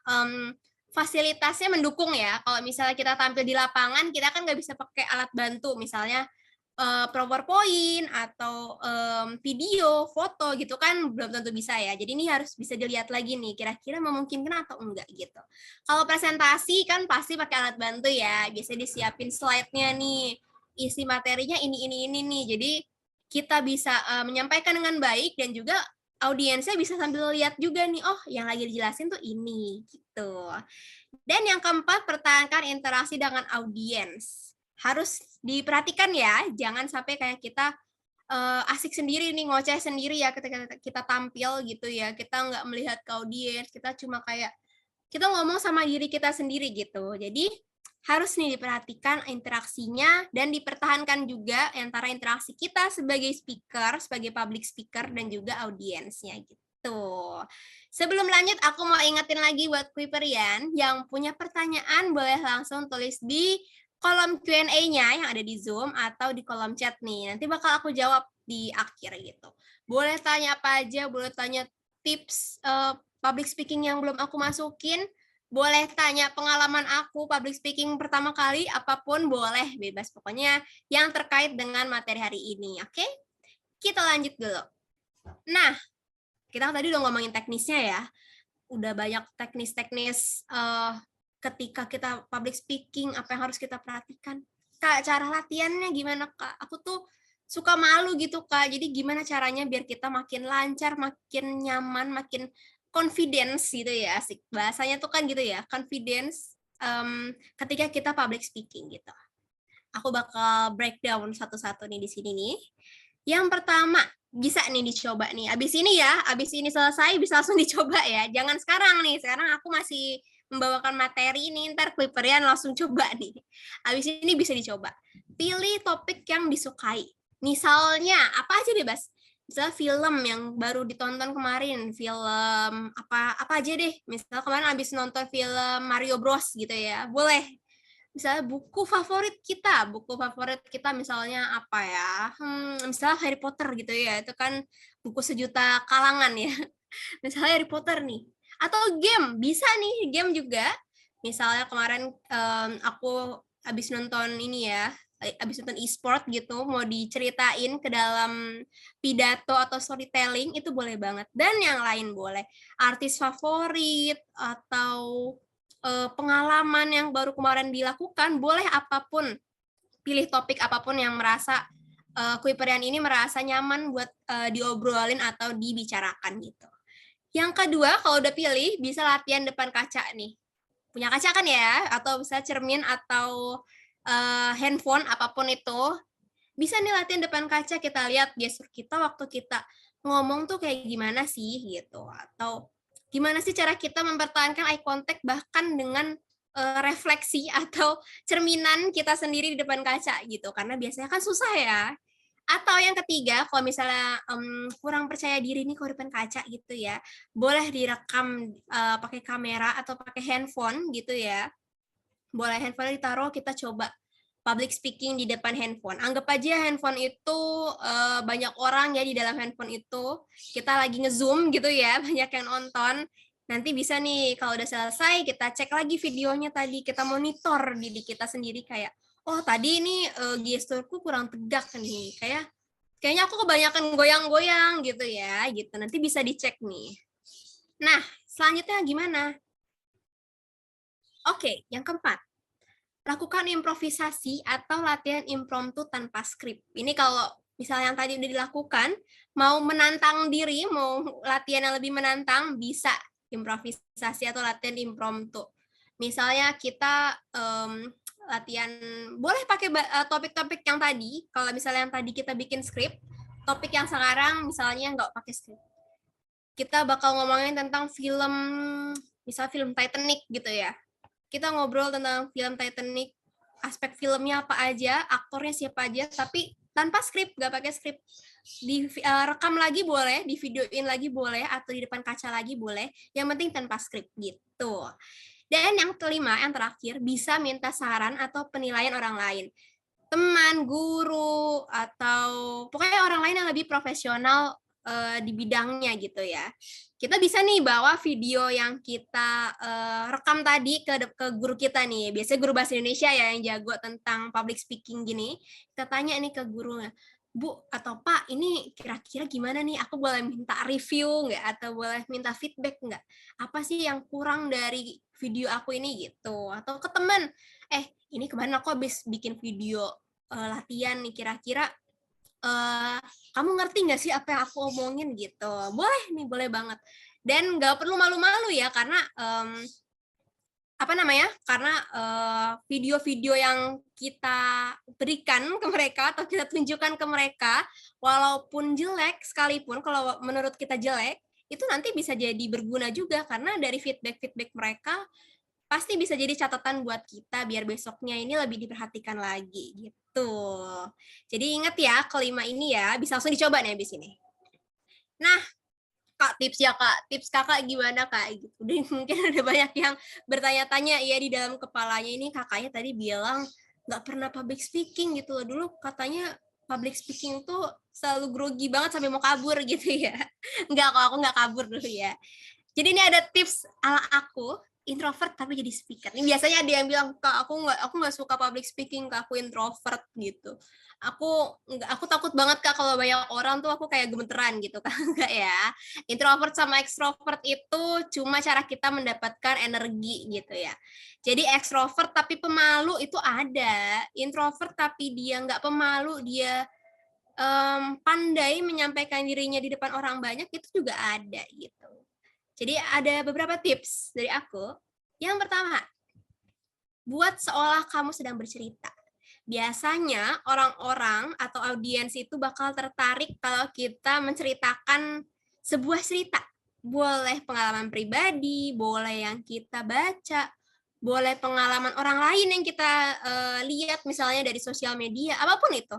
fasilitasnya mendukung ya. Kalau misalnya kita tampil di lapangan, kita kan nggak bisa pakai alat bantu. Misalnya PowerPoint atau video, foto gitu kan belum tentu bisa ya. Jadi ini harus bisa dilihat lagi nih kira-kira memungkinkan atau enggak gitu. Kalau presentasi kan pasti pakai alat bantu ya. Biasanya disiapin slide-nya nih. Isi materinya ini nih. Jadi kita bisa menyampaikan dengan baik dan juga audiensnya bisa sambil lihat juga nih, oh yang lagi dijelasin tuh ini gitu. Dan yang keempat, pertahankan interaksi dengan audiens. Harus diperhatikan ya, jangan sampai kayak kita asik sendiri nih, ngoceh sendiri ya ketika kita tampil gitu ya. Kita nggak melihat ke audiens, kita cuma kayak kita ngomong sama diri kita sendiri gitu. Jadi harus nih diperhatikan interaksinya dan dipertahankan juga antara interaksi kita sebagai speaker, sebagai public speaker dan juga audiensnya gitu. Sebelum lanjut, aku mau ingetin lagi buat Kuiperian yang punya pertanyaan boleh langsung tulis di kolom Q&A-nya yang ada di Zoom atau di kolom chat nih. Nanti bakal aku jawab di akhir gitu. Boleh tanya apa aja, boleh tanya tips public speaking yang belum aku masukin, boleh tanya pengalaman aku public speaking pertama kali, apapun boleh, bebas pokoknya yang terkait dengan materi hari ini, oke? Kita lanjut dulu. Nah, kita tadi udah ngomongin teknisnya ya, udah banyak teknis-teknis ketika kita public speaking, apa yang harus kita perhatikan. Kak, cara latihannya gimana, Kak? Aku tuh suka malu gitu, Kak. Jadi gimana caranya biar kita makin lancar, makin nyaman, makin confidence gitu ya, asik. Bahasanya tuh kan gitu ya, confidence ketika kita public speaking gitu. Aku bakal breakdown satu-satu nih di sini nih. Yang pertama, bisa nih dicoba nih. Abis ini selesai bisa langsung dicoba ya. Jangan sekarang nih, sekarang aku masih membawakan materi ini, ntar Kuiperian langsung coba nih. Abis ini bisa dicoba. Pilih topik yang disukai. Misalnya, apa aja deh, Bas? Misalnya film yang baru ditonton kemarin, film apa aja deh. Misalnya kemarin abis nonton film Mario Bros gitu ya, boleh. Misalnya buku favorit kita misalnya apa ya, misalnya Harry Potter gitu ya, itu kan buku sejuta kalangan ya. Misalnya Harry Potter nih, atau game, bisa nih game juga. Misalnya kemarin aku habis nonton ini ya, habis nonton e-sport gitu, mau diceritain ke dalam pidato atau storytelling, itu boleh banget. Dan yang lain boleh, artis favorit atau pengalaman yang baru kemarin dilakukan, boleh apapun, pilih topik apapun yang merasa Kuiperian ini merasa nyaman buat diobrolin atau dibicarakan gitu. Yang kedua, kalau udah pilih, bisa latihan depan kaca nih. Punya kaca kan ya, atau bisa cermin atau handphone, apapun itu. Bisa nih latihan depan kaca, kita lihat gestur kita waktu kita ngomong tuh kayak gimana sih gitu. Atau gimana sih cara kita mempertahankan eye contact bahkan dengan refleksi atau cerminan kita sendiri di depan kaca gitu. Karena biasanya kan susah ya. Atau yang ketiga, kalau misalnya kurang percaya diri nih kalau depan kaca gitu ya, boleh direkam pakai kamera atau pakai handphone gitu ya. Boleh handphone ditaruh, kita coba public speaking di depan handphone. Anggap aja handphone itu banyak orang ya di dalam handphone itu. Kita lagi nge-zoom gitu ya, banyak yang nonton. Nanti bisa nih kalau udah selesai kita cek lagi videonya tadi, kita monitor diri kita sendiri kayak, oh tadi ini gesturku kurang tegak nih, kayaknya aku kebanyakan goyang-goyang gitu ya, gitu. Nanti bisa dicek nih. Nah, selanjutnya gimana? Oke, yang keempat, lakukan improvisasi atau latihan impromptu tanpa skrip. Ini kalau misalnya yang tadi udah dilakukan, mau menantang diri, mau latihan yang lebih menantang, bisa improvisasi atau latihan impromptu. Misalnya kita latihan, boleh pakai topik-topik yang tadi, kalau misalnya yang tadi kita bikin skrip, topik yang sekarang misalnya nggak pakai skrip. Kita bakal ngomongin tentang film, misal film Titanic gitu ya. Kita ngobrol tentang film Titanic, aspek filmnya apa aja, aktornya siapa aja, tapi tanpa skrip, nggak pakai skrip. Direkam lagi boleh, di videoin lagi boleh, atau di depan kaca lagi boleh, yang penting tanpa skrip gitu. Dan yang kelima, yang terakhir, bisa minta saran atau penilaian orang lain. Teman, guru, atau pokoknya orang lain yang lebih profesional di bidangnya gitu ya. Kita bisa nih bawa video yang kita rekam tadi ke guru kita nih. Biasanya guru bahasa Indonesia ya yang jago tentang public speaking gini. Kita tanya nih ke gurunya, Bu atau Pak, ini kira-kira gimana nih? Aku boleh minta review nggak? Atau boleh minta feedback nggak? Apa sih yang kurang dari video aku ini gitu? Atau ke teman, ini kemarin aku habis bikin video latihan nih, kira-kira kamu ngerti nggak sih apa yang aku omongin gitu? Boleh nih, boleh banget. Dan nggak perlu malu-malu ya, karena karena video-video yang kita berikan ke mereka atau kita tunjukkan ke mereka, walaupun jelek sekalipun, kalau menurut kita jelek, itu nanti bisa jadi berguna juga, karena dari feedback mereka pasti bisa jadi catatan buat kita biar besoknya ini lebih diperhatikan lagi gitu. Jadi ingat ya, kelima ini ya, bisa langsung dicoba nih abis ini. Nah, Kak, tips ya Kak, tips Kakak gimana Kak? Gitu. Mungkin ada banyak yang bertanya-tanya ya di dalam kepalanya, ini kakaknya tadi bilang nggak pernah public speaking gitu loh. Dulu katanya public speaking tuh selalu grogi banget sampai mau kabur gitu ya. Enggak kok, aku nggak kabur dulu ya. Jadi ini ada tips ala aku, introvert tapi jadi speaker. Ini biasanya ada yang bilang, Kak, aku nggak suka public speaking, Kak, aku introvert gitu. Aku takut banget Kak kalau banyak orang tuh aku kayak gemeteran gitu kan. Enggak ya. Introvert sama extrovert itu cuma cara kita mendapatkan energi gitu ya. Jadi extrovert tapi pemalu itu ada. Introvert tapi dia nggak pemalu, dia pandai menyampaikan dirinya di depan orang banyak, itu juga ada gitu. Jadi ada beberapa tips dari aku. Yang pertama, buat seolah kamu sedang bercerita. Biasanya orang-orang atau audiens itu bakal tertarik kalau kita menceritakan sebuah cerita. Boleh pengalaman pribadi, boleh yang kita baca, boleh pengalaman orang lain yang kita lihat misalnya dari sosial media, apapun itu.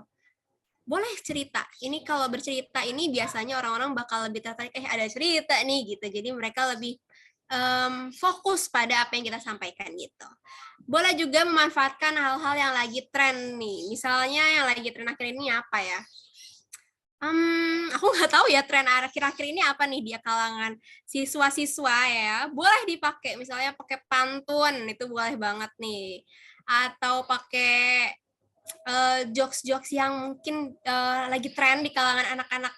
Boleh cerita. Ini kalau bercerita ini biasanya orang-orang bakal lebih tertarik, ada cerita nih gitu. Jadi mereka lebih fokus pada apa yang kita sampaikan gitu. Boleh juga memanfaatkan hal-hal yang lagi tren nih. Misalnya yang lagi tren akhir ini apa ya? Aku nggak tahu ya tren akhir-akhir ini apa nih di kalangan siswa-siswa ya. Boleh dipakai, misalnya pakai pantun, itu boleh banget nih. Atau pakai jokes-jokes yang mungkin lagi tren di kalangan anak-anak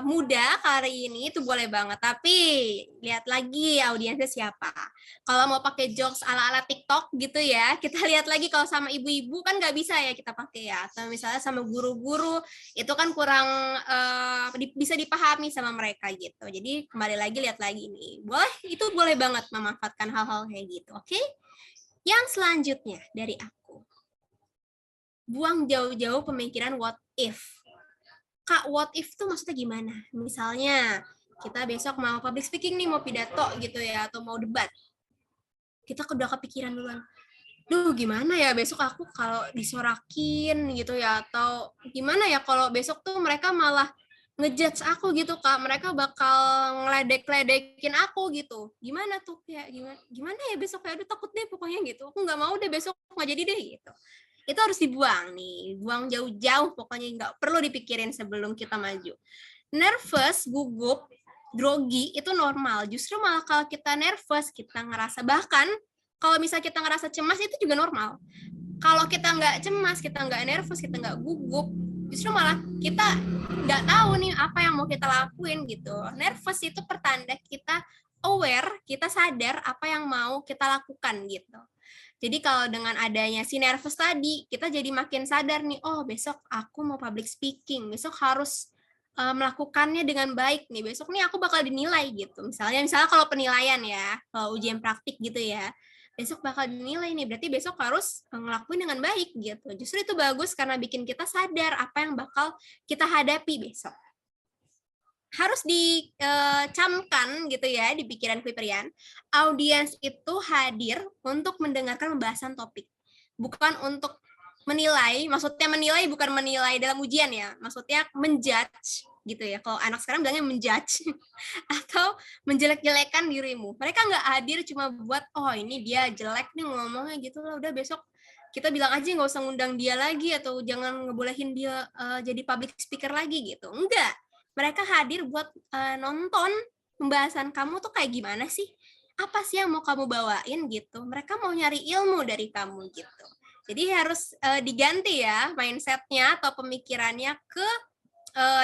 muda hari ini, itu boleh banget. Tapi lihat lagi audiensnya siapa. Kalau mau pakai jokes ala-ala TikTok gitu ya, kita lihat lagi kalau sama ibu-ibu kan nggak bisa ya kita pakai ya. Atau misalnya sama guru-guru, itu kan kurang bisa dipahami sama mereka gitu. Jadi kembali lagi lihat lagi nih. Itu boleh banget memanfaatkan hal-hal kayak gitu. Oke? Yang selanjutnya dari aku, buang jauh-jauh pemikiran what if. Kak, what if tuh maksudnya gimana? Misalnya, kita besok mau public speaking nih, mau pidato gitu ya, atau mau debat. Kita udah kepikiran duluan. Duh, gimana ya besok aku kalau disorakin gitu ya, atau gimana ya kalau besok tuh mereka malah ngejudge aku gitu Kak, mereka bakal ngeledek-ledekin aku gitu. Gimana tuh, kayak gimana ya besok, kayak aduh takut deh pokoknya gitu. Aku nggak mau deh besok, nggak jadi deh gitu. Itu harus dibuang nih, buang jauh-jauh, pokoknya nggak perlu dipikirin sebelum kita maju. Nervous, gugup, grogi itu normal. Justru malah kalau kita nervous, kita ngerasa, bahkan kalau misalnya kita ngerasa cemas itu juga normal. Kalau kita nggak cemas, kita nggak nervous, kita nggak gugup, justru malah kita nggak tahu nih apa yang mau kita lakuin gitu. Nervous itu pertanda kita aware, kita sadar apa yang mau kita lakukan gitu. Jadi kalau dengan adanya si nervous tadi, kita jadi makin sadar nih, oh besok aku mau public speaking, besok harus melakukannya dengan baik nih, besok nih aku bakal dinilai gitu. Misalnya kalau penilaian ya, kalau ujian praktik gitu ya, besok bakal dinilai nih, berarti besok harus ngelakuin dengan baik gitu. Justru itu bagus karena bikin kita sadar apa yang bakal kita hadapi besok. Harus dicamkan gitu ya di pikiran Kuiperian, audiens itu hadir untuk mendengarkan pembahasan topik, bukan untuk menilai. Maksudnya menilai bukan menilai dalam ujian ya, maksudnya menjudge gitu ya. Kalau anak sekarang bilangnya menjudge atau menjelek-jelekan dirimu. Mereka nggak hadir cuma buat oh ini dia jelek nih ngomongnya gitu lah, udah besok kita bilang aja nggak usah ngundang dia lagi atau jangan ngebolehin dia jadi public speaker lagi gitu. Enggak. mereka hadir buat nonton pembahasan kamu tuh kayak gimana sih, apa sih yang mau kamu bawain gitu. Mereka mau nyari ilmu dari kamu gitu. Jadi harus diganti ya mindsetnya atau pemikirannya ke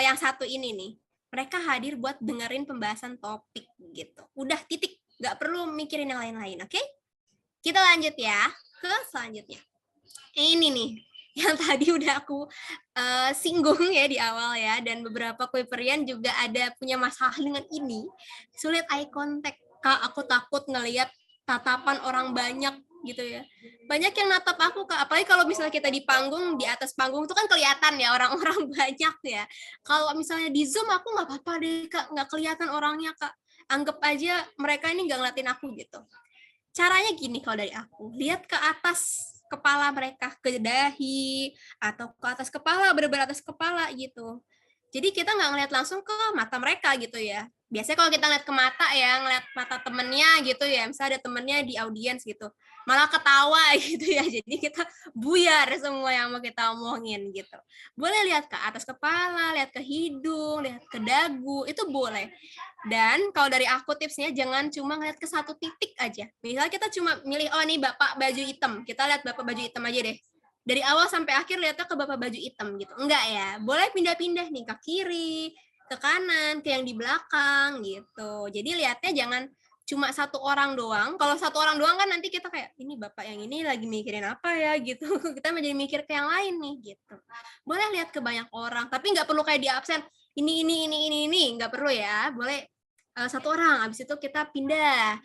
yang satu ini nih. Mereka hadir buat dengerin pembahasan topik gitu. Udah titik, nggak perlu mikirin yang lain-lain, oke? Kita lanjut ya ke selanjutnya. Ini nih, yang tadi udah aku singgung ya di awal ya, dan beberapa Kuiperian juga ada punya masalah dengan ini. Sulit eye contact. Kak, aku takut ngelihat tatapan orang banyak gitu ya. Banyak yang natap aku, Kak. Apalagi kalau misalnya kita di panggung, di atas panggung itu kan kelihatan ya orang-orang banyak ya. Kalau misalnya di Zoom aku nggak apa-apa deh, Kak. Nggak kelihatan orangnya, Kak. Anggap aja mereka ini nggak ngeliatin aku gitu. Caranya gini kalau dari aku, lihat ke atas kepala mereka, ke dahi, atau ke atas kepala, benar-benar atas kepala gitu. Jadi kita nggak ngeliat langsung ke mata mereka gitu ya. Biasanya kalau kita ngeliat ke mata ya, ngeliat mata temennya gitu ya, misalnya ada temennya di audiens gitu, malah ketawa gitu ya. Jadi kita buyar semua yang mau kita omongin gitu. Boleh lihat ke atas kepala, lihat ke hidung, lihat ke dagu, itu boleh. Dan kalau dari aku tipsnya jangan cuma ngeliat ke satu titik aja. Misalnya kita cuma milih, oh nih bapak baju hitam, kita lihat bapak baju hitam aja deh. Dari awal sampai akhir lihatnya ke bapak baju hitam gitu. Enggak ya, boleh pindah-pindah nih ke kiri, ke kanan, ke yang di belakang gitu. Jadi lihatnya jangan cuma satu orang doang. Kalau satu orang doang kan nanti kita kayak, ini bapak yang ini lagi mikirin apa ya gitu. Kita menjadi mikir ke yang lain nih gitu. Boleh lihat ke banyak orang, tapi nggak perlu kayak di absen, ini, nggak perlu ya. Boleh satu orang, habis itu kita pindah,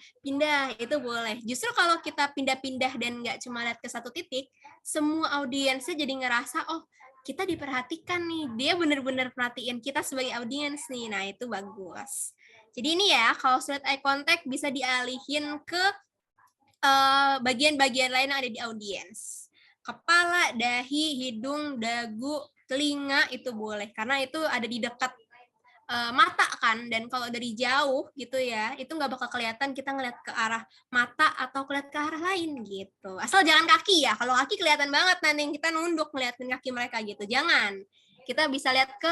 itu boleh. Justru kalau kita pindah-pindah dan nggak cuma lihat ke satu titik, semua audiensnya jadi ngerasa, oh kita diperhatikan nih, dia benar-benar perhatiin kita sebagai audiens nih, nah itu bagus. Jadi ini ya, kalau sulit eye contact bisa dialihin ke bagian-bagian lain yang ada di audiens. Kepala, dahi, hidung, dagu, telinga itu boleh, karena itu ada di dekat mata kan, dan kalau dari jauh gitu ya itu nggak bakal kelihatan kita ngeliat ke arah mata atau ngeliat ke arah lain gitu, asal jangan kaki ya. Kalau kaki kelihatan banget nanti kita nunduk ngeliatin kaki mereka gitu, jangan. Kita bisa lihat ke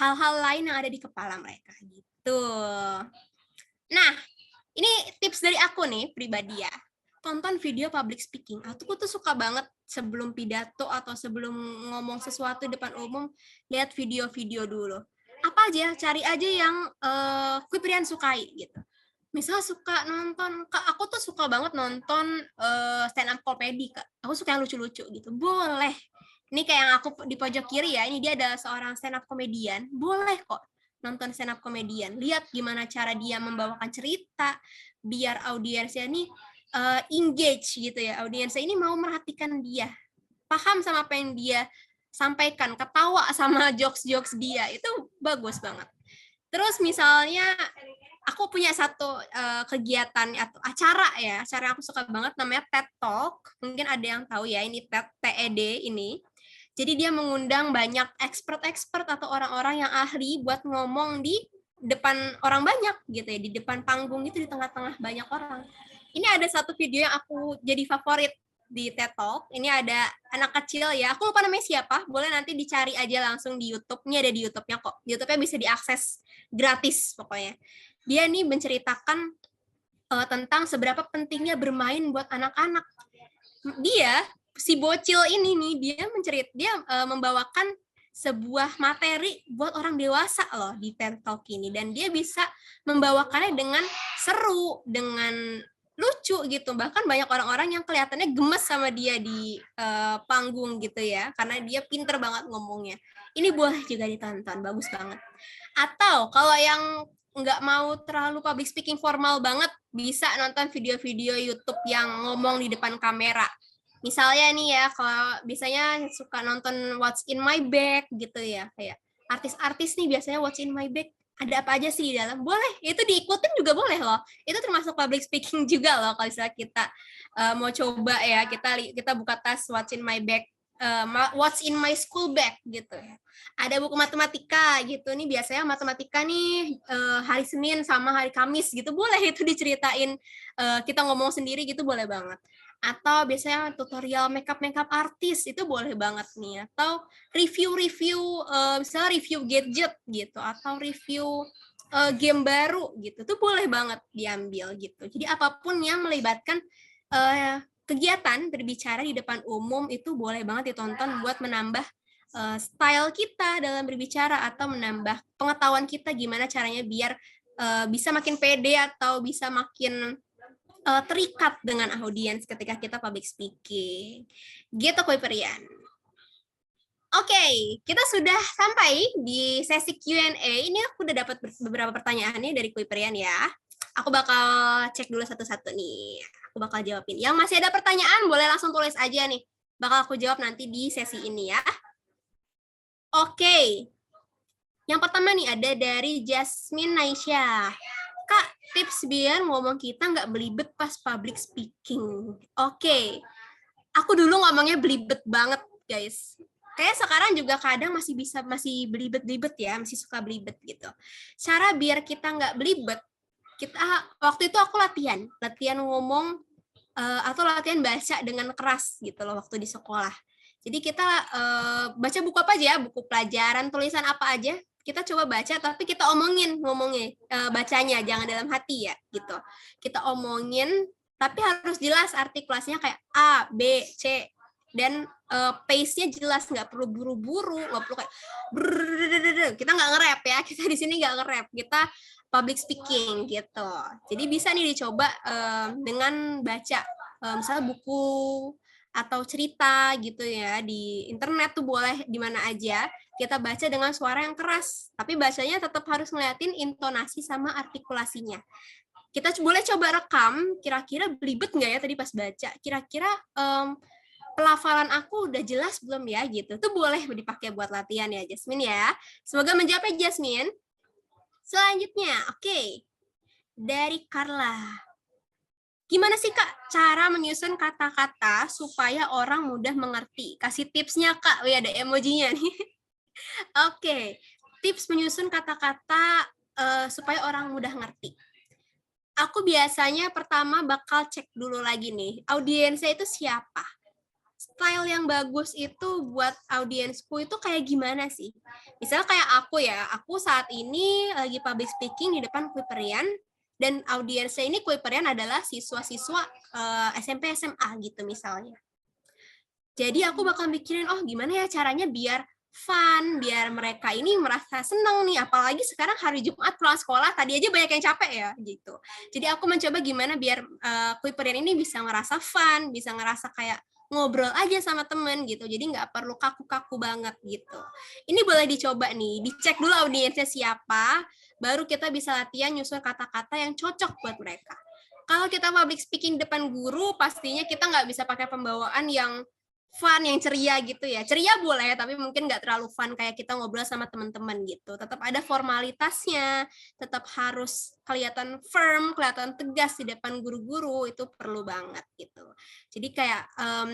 hal-hal lain yang ada di kepala mereka gitu. Nah, ini tips dari aku nih pribadi ya, tonton video public speaking. Aku tuh suka banget sebelum pidato atau sebelum ngomong sesuatu di depan umum, lihat video-video dulu. Apa aja, cari aja yang Kuiperian sukai gitu. Misal suka nonton, Kak, aku tuh suka banget nonton stand up comedy, Kak. Aku suka yang lucu-lucu gitu. Boleh. Ini kayak yang aku di pojok kiri ya, ini dia ada seorang stand up komedian. Boleh kok nonton stand up komedian. Lihat gimana cara dia membawakan cerita biar audiensnya nih engage gitu ya. Audiensnya ini mau merhatikan dia, paham sama apa yang dia sampaikan, ketawa sama jokes-jokes dia, itu bagus banget. Terus misalnya aku punya satu kegiatan atau acara ya, acara yang aku suka banget namanya TED Talk. Mungkin ada yang tahu ya, ini TED ini. Jadi dia mengundang banyak expert atau orang-orang yang ahli buat ngomong di depan orang banyak gitu ya, di depan panggung itu, di tengah-tengah banyak orang. Ini ada satu video yang aku jadi favorit di TED Talk. Ini ada anak kecil ya, aku lupa namanya siapa, boleh nanti dicari aja langsung di YouTube. Ini ada di YouTube-nya kok. Di YouTube-nya bisa diakses gratis pokoknya. Dia nih menceritakan tentang seberapa pentingnya bermain buat anak-anak. Dia si bocil ini nih, dia membawakan sebuah materi buat orang dewasa loh di TED Talk ini, dan dia bisa membawakannya dengan seru, dengan lucu gitu. Bahkan banyak orang-orang yang kelihatannya gemes sama dia di panggung gitu ya, karena dia pinter banget ngomongnya. Ini boleh juga ditonton, bagus banget. Atau kalau yang nggak mau terlalu public speaking formal banget, bisa nonton video-video YouTube yang ngomong di depan kamera. Misalnya nih ya, kalau biasanya suka nonton What's in My Bag gitu ya, kayak artis-artis nih biasanya What's in My Bag, ada apa aja sih di dalam, boleh, itu diikutin juga boleh loh. Itu termasuk public speaking juga loh, kalau misalnya kita mau coba ya, kita buka tas What's in My Bag what's in my school bag gitu. Ada buku matematika gitu nih, biasanya matematika nih hari Senin sama hari Kamis gitu, boleh itu diceritain, kita ngomong sendiri gitu boleh banget. Atau biasanya tutorial makeup artis itu boleh banget nih, atau review misalnya review gadget gitu, atau review game baru gitu, tuh boleh banget diambil gitu. Jadi apapun yang melibatkan kegiatan berbicara di depan umum itu boleh banget ditonton buat menambah style kita dalam berbicara atau menambah pengetahuan kita gimana caranya biar bisa makin pede atau bisa makin terikat dengan audiens ketika kita public speaking. Gitu Kuiperian. Oke, kita sudah sampai di sesi Q&A. Ini aku udah dapat beberapa pertanyaan nih dari Kuiperian ya. Aku bakal cek dulu satu-satu nih. Aku bakal jawabin. Yang masih ada pertanyaan boleh langsung tulis aja nih. Bakal aku jawab nanti di sesi ini ya. Oke. Yang pertama nih ada dari Jasmine Naisha. Kak, tips biar ngomong kita nggak belibet pas public speaking. Oke. Aku dulu ngomongnya belibet banget, guys. Kayak sekarang juga kadang masih belibet-belibet ya, masih suka belibet gitu. Cara biar kita nggak belibet, waktu itu aku latihan ngomong atau latihan baca dengan keras gitu loh waktu di sekolah. Jadi kita baca buku apa aja, buku pelajaran, tulisan apa aja, kita coba baca tapi kita ngomongnya bacanya, jangan dalam hati ya gitu. Kita omongin tapi harus jelas artikulasinya kayak A, B, C, dan pace-nya jelas, nggak perlu buru-buru, nggak perlu kayak kita nggak nge-rap ya, kita di sini nggak nge-rap, kita public speaking gitu. Jadi bisa nih dicoba dengan baca misalnya buku atau cerita gitu ya, di internet tuh boleh di mana aja, kita baca dengan suara yang keras, tapi bacanya tetap harus ngeliatin intonasi sama artikulasinya. Kita boleh coba rekam, kira-kira belibet nggak ya tadi pas baca, kira-kira pelafalan aku udah jelas belum ya gitu. Itu boleh dipakai buat latihan ya Jasmine ya. Semoga menjawab ya Jasmine. Selanjutnya, oke. Dari Carla. Gimana sih Kak cara menyusun kata-kata supaya orang mudah mengerti? Kasih tipsnya Kak. Wih, ada emojinya nih. Oke. Tips menyusun kata-kata supaya orang mudah ngerti. Aku biasanya pertama bakal cek dulu lagi nih, audiensnya itu siapa? Style yang bagus itu buat audiensku itu kayak gimana sih? Misalnya kayak aku ya, aku saat ini lagi public speaking di depan Kuiperian, dan audiensnya ini Kuiperian adalah siswa-siswa SMP SMA gitu misalnya. Jadi aku bakal mikirin, oh gimana ya caranya biar fun, biar mereka ini merasa seneng nih, apalagi sekarang hari Jumat pulang sekolah, tadi aja banyak yang capek ya gitu. Jadi aku mencoba gimana biar Kuiperian ini bisa ngerasa fun, bisa ngerasa kayak ngobrol aja sama temen gitu, jadi nggak perlu kaku-kaku banget gitu. Ini boleh dicoba nih, dicek dulu audiensnya siapa, baru kita bisa latihan nyusun kata-kata yang cocok buat mereka. Kalau kita public speaking depan guru, pastinya kita nggak bisa pakai pembawaan yang fun, yang ceria gitu ya. Ceria boleh, tapi mungkin nggak terlalu fun kayak kita ngobrol sama teman-teman gitu. Tetap ada formalitasnya, tetap harus kelihatan firm, kelihatan tegas di depan guru-guru, itu perlu banget gitu. Jadi kayak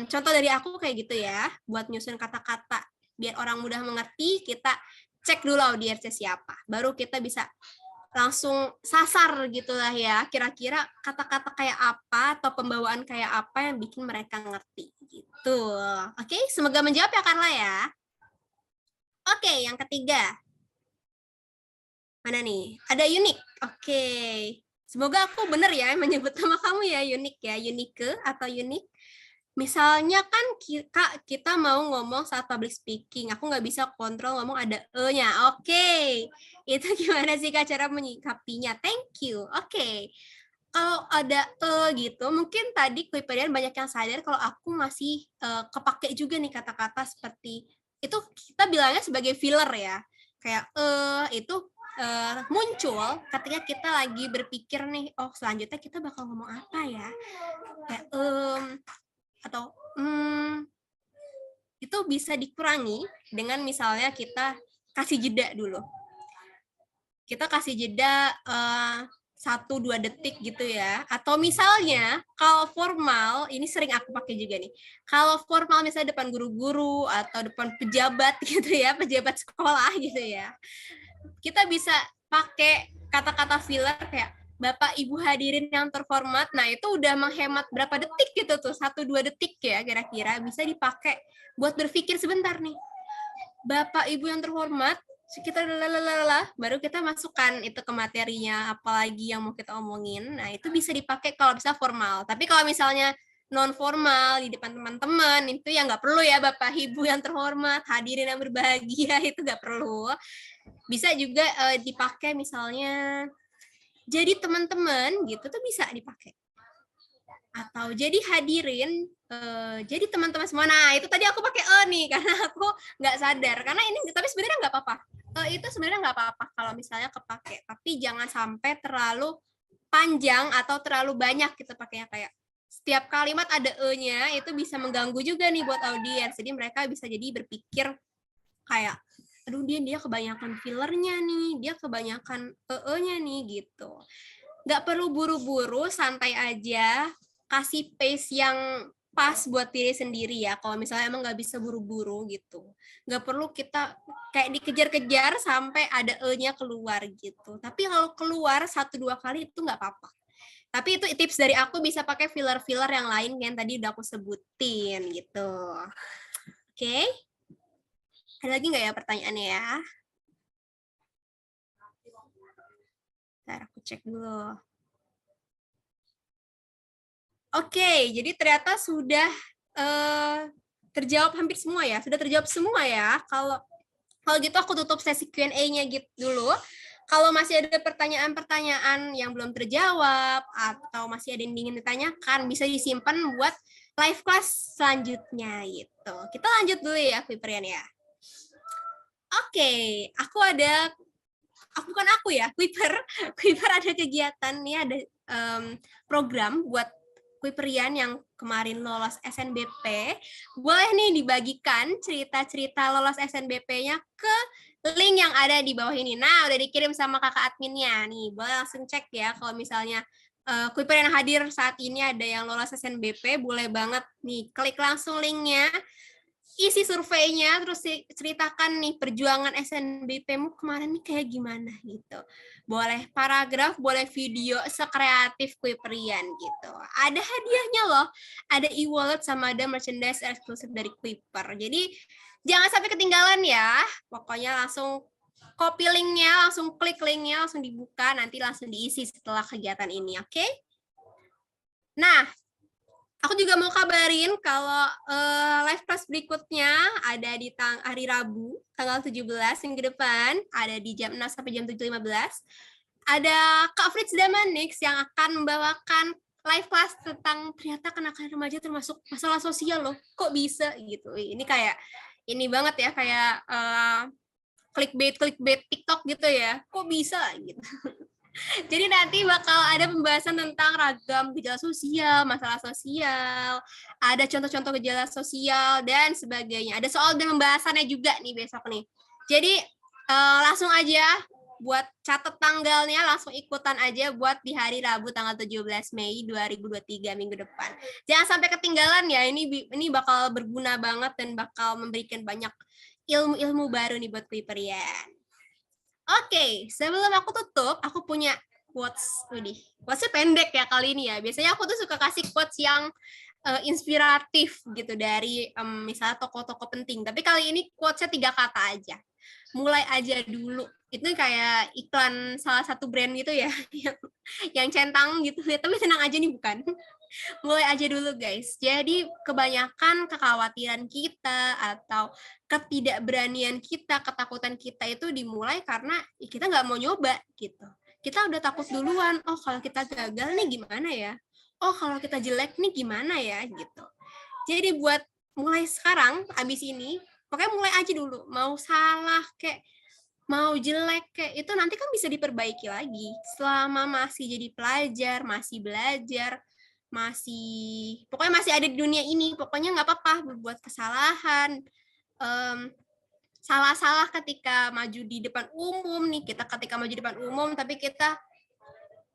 contoh dari aku kayak gitu ya, buat nyusun kata-kata biar orang mudah mengerti, kita cek dulu audiensnya siapa. Baru kita bisa langsung sasar gitulah ya, kira-kira kata-kata kayak apa atau pembawaan kayak apa yang bikin mereka ngerti gitu. Oke, semoga menjawab ya Carla ya. Oke, yang ketiga. Mana nih? Ada unik. Oke. Semoga aku benar ya menyebut nama kamu ya, unik ya, Unike atau unik. Misalnya kan Kak, kita mau ngomong saat public speaking, aku nggak bisa kontrol ngomong ada E-nya. Oke, itu gimana sih Kak cara menyikapinya? Thank you. Oke, kalau ada gitu, mungkin tadi Kuiperian banyak yang sadar kalau aku masih kepake juga nih kata-kata seperti itu, kita bilangnya sebagai filler ya. Kayak itu muncul ketika kita lagi berpikir nih, oh selanjutnya kita bakal ngomong apa ya? Kayak atau itu bisa dikurangi dengan misalnya kita kasih jeda dulu. Kita kasih jeda 1-2 detik gitu ya. Atau misalnya kalau formal, ini sering aku pakai juga nih. Kalau formal misalnya depan guru-guru atau depan pejabat gitu ya, pejabat sekolah gitu ya. Kita bisa pakai kata-kata filler kayak Bapak Ibu hadirin yang terhormat. Nah, itu udah menghemat berapa detik gitu tuh, 1-2 detik ya kira-kira bisa dipakai buat berpikir sebentar nih. Bapak Ibu yang terhormat, sekitar baru kita masukkan itu ke materinya, apalagi yang mau kita omongin. Nah, itu bisa dipakai kalau bisa formal. Tapi kalau misalnya non formal di depan teman-teman itu ya nggak perlu ya Bapak Ibu yang terhormat, hadirin yang berbahagia itu nggak perlu. Bisa juga dipakai misalnya jadi teman-teman gitu tuh bisa dipakai. Atau jadi hadirin, jadi teman-teman semua. Nah, itu tadi aku pakai nih karena aku nggak sadar. Karena ini tapi sebenarnya nggak apa-apa. Itu sebenarnya nggak apa-apa kalau misalnya kepake. Tapi jangan sampai terlalu panjang atau terlalu banyak kita pakainya kayak setiap kalimat ada e-nya itu bisa mengganggu juga nih buat audiens. Jadi mereka bisa jadi berpikir kayak aduh dia kebanyakan fillernya nih, dia kebanyakan nya nih gitu. Nggak perlu buru-buru, santai aja, kasih pace yang pas buat diri sendiri ya. Kalau misalnya emang nggak bisa buru-buru gitu, nggak perlu kita kayak dikejar-kejar sampai ada e-nya keluar gitu. Tapi kalau keluar 1-2 kali itu nggak apa-apa. Tapi itu tips dari aku, bisa pakai filler-filler yang lain yang tadi udah aku sebutin gitu. Oke? Ada lagi nggak ya pertanyaannya ya? Ntar aku cek dulu. Oke, jadi ternyata sudah terjawab hampir semua ya. Sudah terjawab semua ya. Kalau gitu aku tutup sesi Q&A-nya gitu dulu. Kalau masih ada pertanyaan-pertanyaan yang belum terjawab atau masih ada yang ingin ditanyakan, bisa disimpan buat live class selanjutnya gitu. Kita lanjut dulu ya, Kuiperian ya. Oke, bukan aku ya, Kuiper ada kegiatan nih, ada program buat Kuiperian yang kemarin lolos SNBP. Boleh nih dibagikan cerita-cerita lolos SNBP-nya ke link yang ada di bawah ini. Nah, udah dikirim sama kakak adminnya nih. Boleh langsung cek ya kalau misalnya Kuiperian yang hadir saat ini ada yang lolos SNBP, boleh banget nih klik langsung linknya, isi surveinya, terus ceritakan nih perjuangan SNBP-mu kemarin nih kayak gimana gitu. Boleh paragraf, boleh video, sekreatif Kuiperian gitu. Ada hadiahnya loh, ada e-wallet sama ada merchandise eksklusif dari Kuiper. Jadi jangan sampai ketinggalan ya, pokoknya langsung copy linknya, langsung klik linknya, langsung dibuka, nanti langsung diisi setelah kegiatan ini, oke? Nah, aku juga mau kabarin kalau live class berikutnya ada di hari Rabu, tanggal 17 minggu depan, ada di jam 6 sampai jam 7.15. Ada Kak Fritz Damanix yang akan membawakan live class tentang ternyata kenakalan remaja termasuk masalah sosial loh. Kok bisa gitu. Ini kayak ini banget ya, kayak clickbait TikTok gitu ya. Kok bisa gitu. Jadi nanti bakal ada pembahasan tentang ragam gejala sosial, masalah sosial, ada contoh-contoh gejala sosial, dan sebagainya. Ada soal dan pembahasannya juga nih besok nih. Jadi langsung aja buat catat tanggalnya, langsung ikutan aja buat di hari Rabu tanggal 17 Mei 2023 minggu depan. Jangan sampai ketinggalan ya, ini bakal berguna banget dan bakal memberikan banyak ilmu-ilmu baru nih buat Kuiperian. Oke, sebelum aku tutup, aku punya quotes. Quotesnya pendek ya kali ini ya. Biasanya aku tuh suka kasih quotes yang inspiratif gitu dari misalnya tokoh-tokoh penting. Tapi kali ini quotesnya 3 kata aja. Mulai aja dulu. Itu kayak iklan salah satu brand gitu ya, yang centang gitu. Tapi tenang aja nih, bukan. Mulai aja dulu guys. Jadi kebanyakan kekhawatiran kita atau ketidakberanian kita, ketakutan kita itu dimulai karena kita nggak mau nyoba gitu. Kita udah takut duluan. Oh, kalau kita gagal nih gimana ya? Oh, kalau kita jelek nih gimana ya gitu. Jadi buat mulai sekarang, abis ini, pokoknya mulai aja dulu. Mau salah kayak mau jelek kayak itu nanti kan bisa diperbaiki lagi. Selama masih jadi pelajar, masih belajar, pokoknya masih ada di dunia ini, pokoknya nggak apa-apa berbuat kesalahan, salah-salah ketika maju di depan umum nih, ketika maju di depan umum tapi kita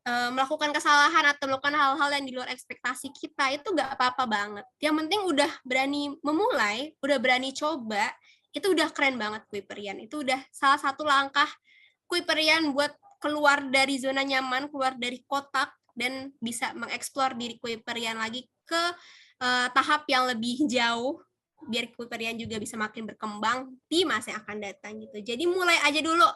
melakukan kesalahan atau melakukan hal-hal yang di luar ekspektasi kita itu nggak apa-apa banget. Yang penting udah berani memulai, udah berani coba, itu udah keren banget Kuiperian. Itu udah salah satu langkah Kuiperian buat keluar dari zona nyaman, keluar dari kotak, dan bisa mengeksplor diri Kuiperian lagi ke tahap yang lebih jauh, biar Kuiperian juga bisa makin berkembang di masa yang akan datang gitu. Jadi mulai aja dulu.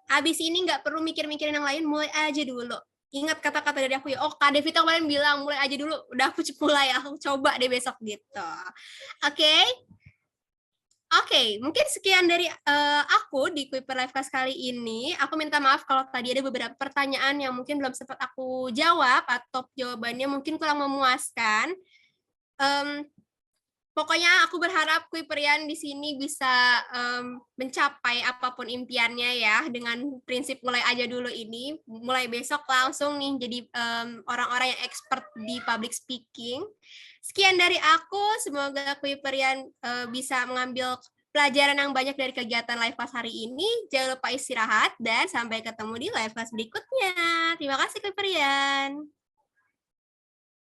Abis ini nggak perlu mikir-mikirin yang lain, mulai aja dulu. Ingat kata-kata dari aku ya, oh Kak Devita kemarin bilang mulai aja dulu, udah aku mulai, aku coba deh besok gitu. Oke, mungkin sekian dari aku di Kuiper Live Class kali ini. Aku minta maaf kalau tadi ada beberapa pertanyaan yang mungkin belum sempat aku jawab atau jawabannya mungkin kurang memuaskan. Pokoknya aku berharap Kuiperian di sini bisa mencapai apapun impiannya ya dengan prinsip mulai aja dulu ini. Mulai besok langsung nih jadi orang-orang yang expert di public speaking. Sekian dari aku, semoga Kuiperian bisa mengambil pelajaran yang banyak dari kegiatan live class hari ini. Jangan lupa istirahat dan sampai ketemu di live class berikutnya. Terima kasih Kuiperian.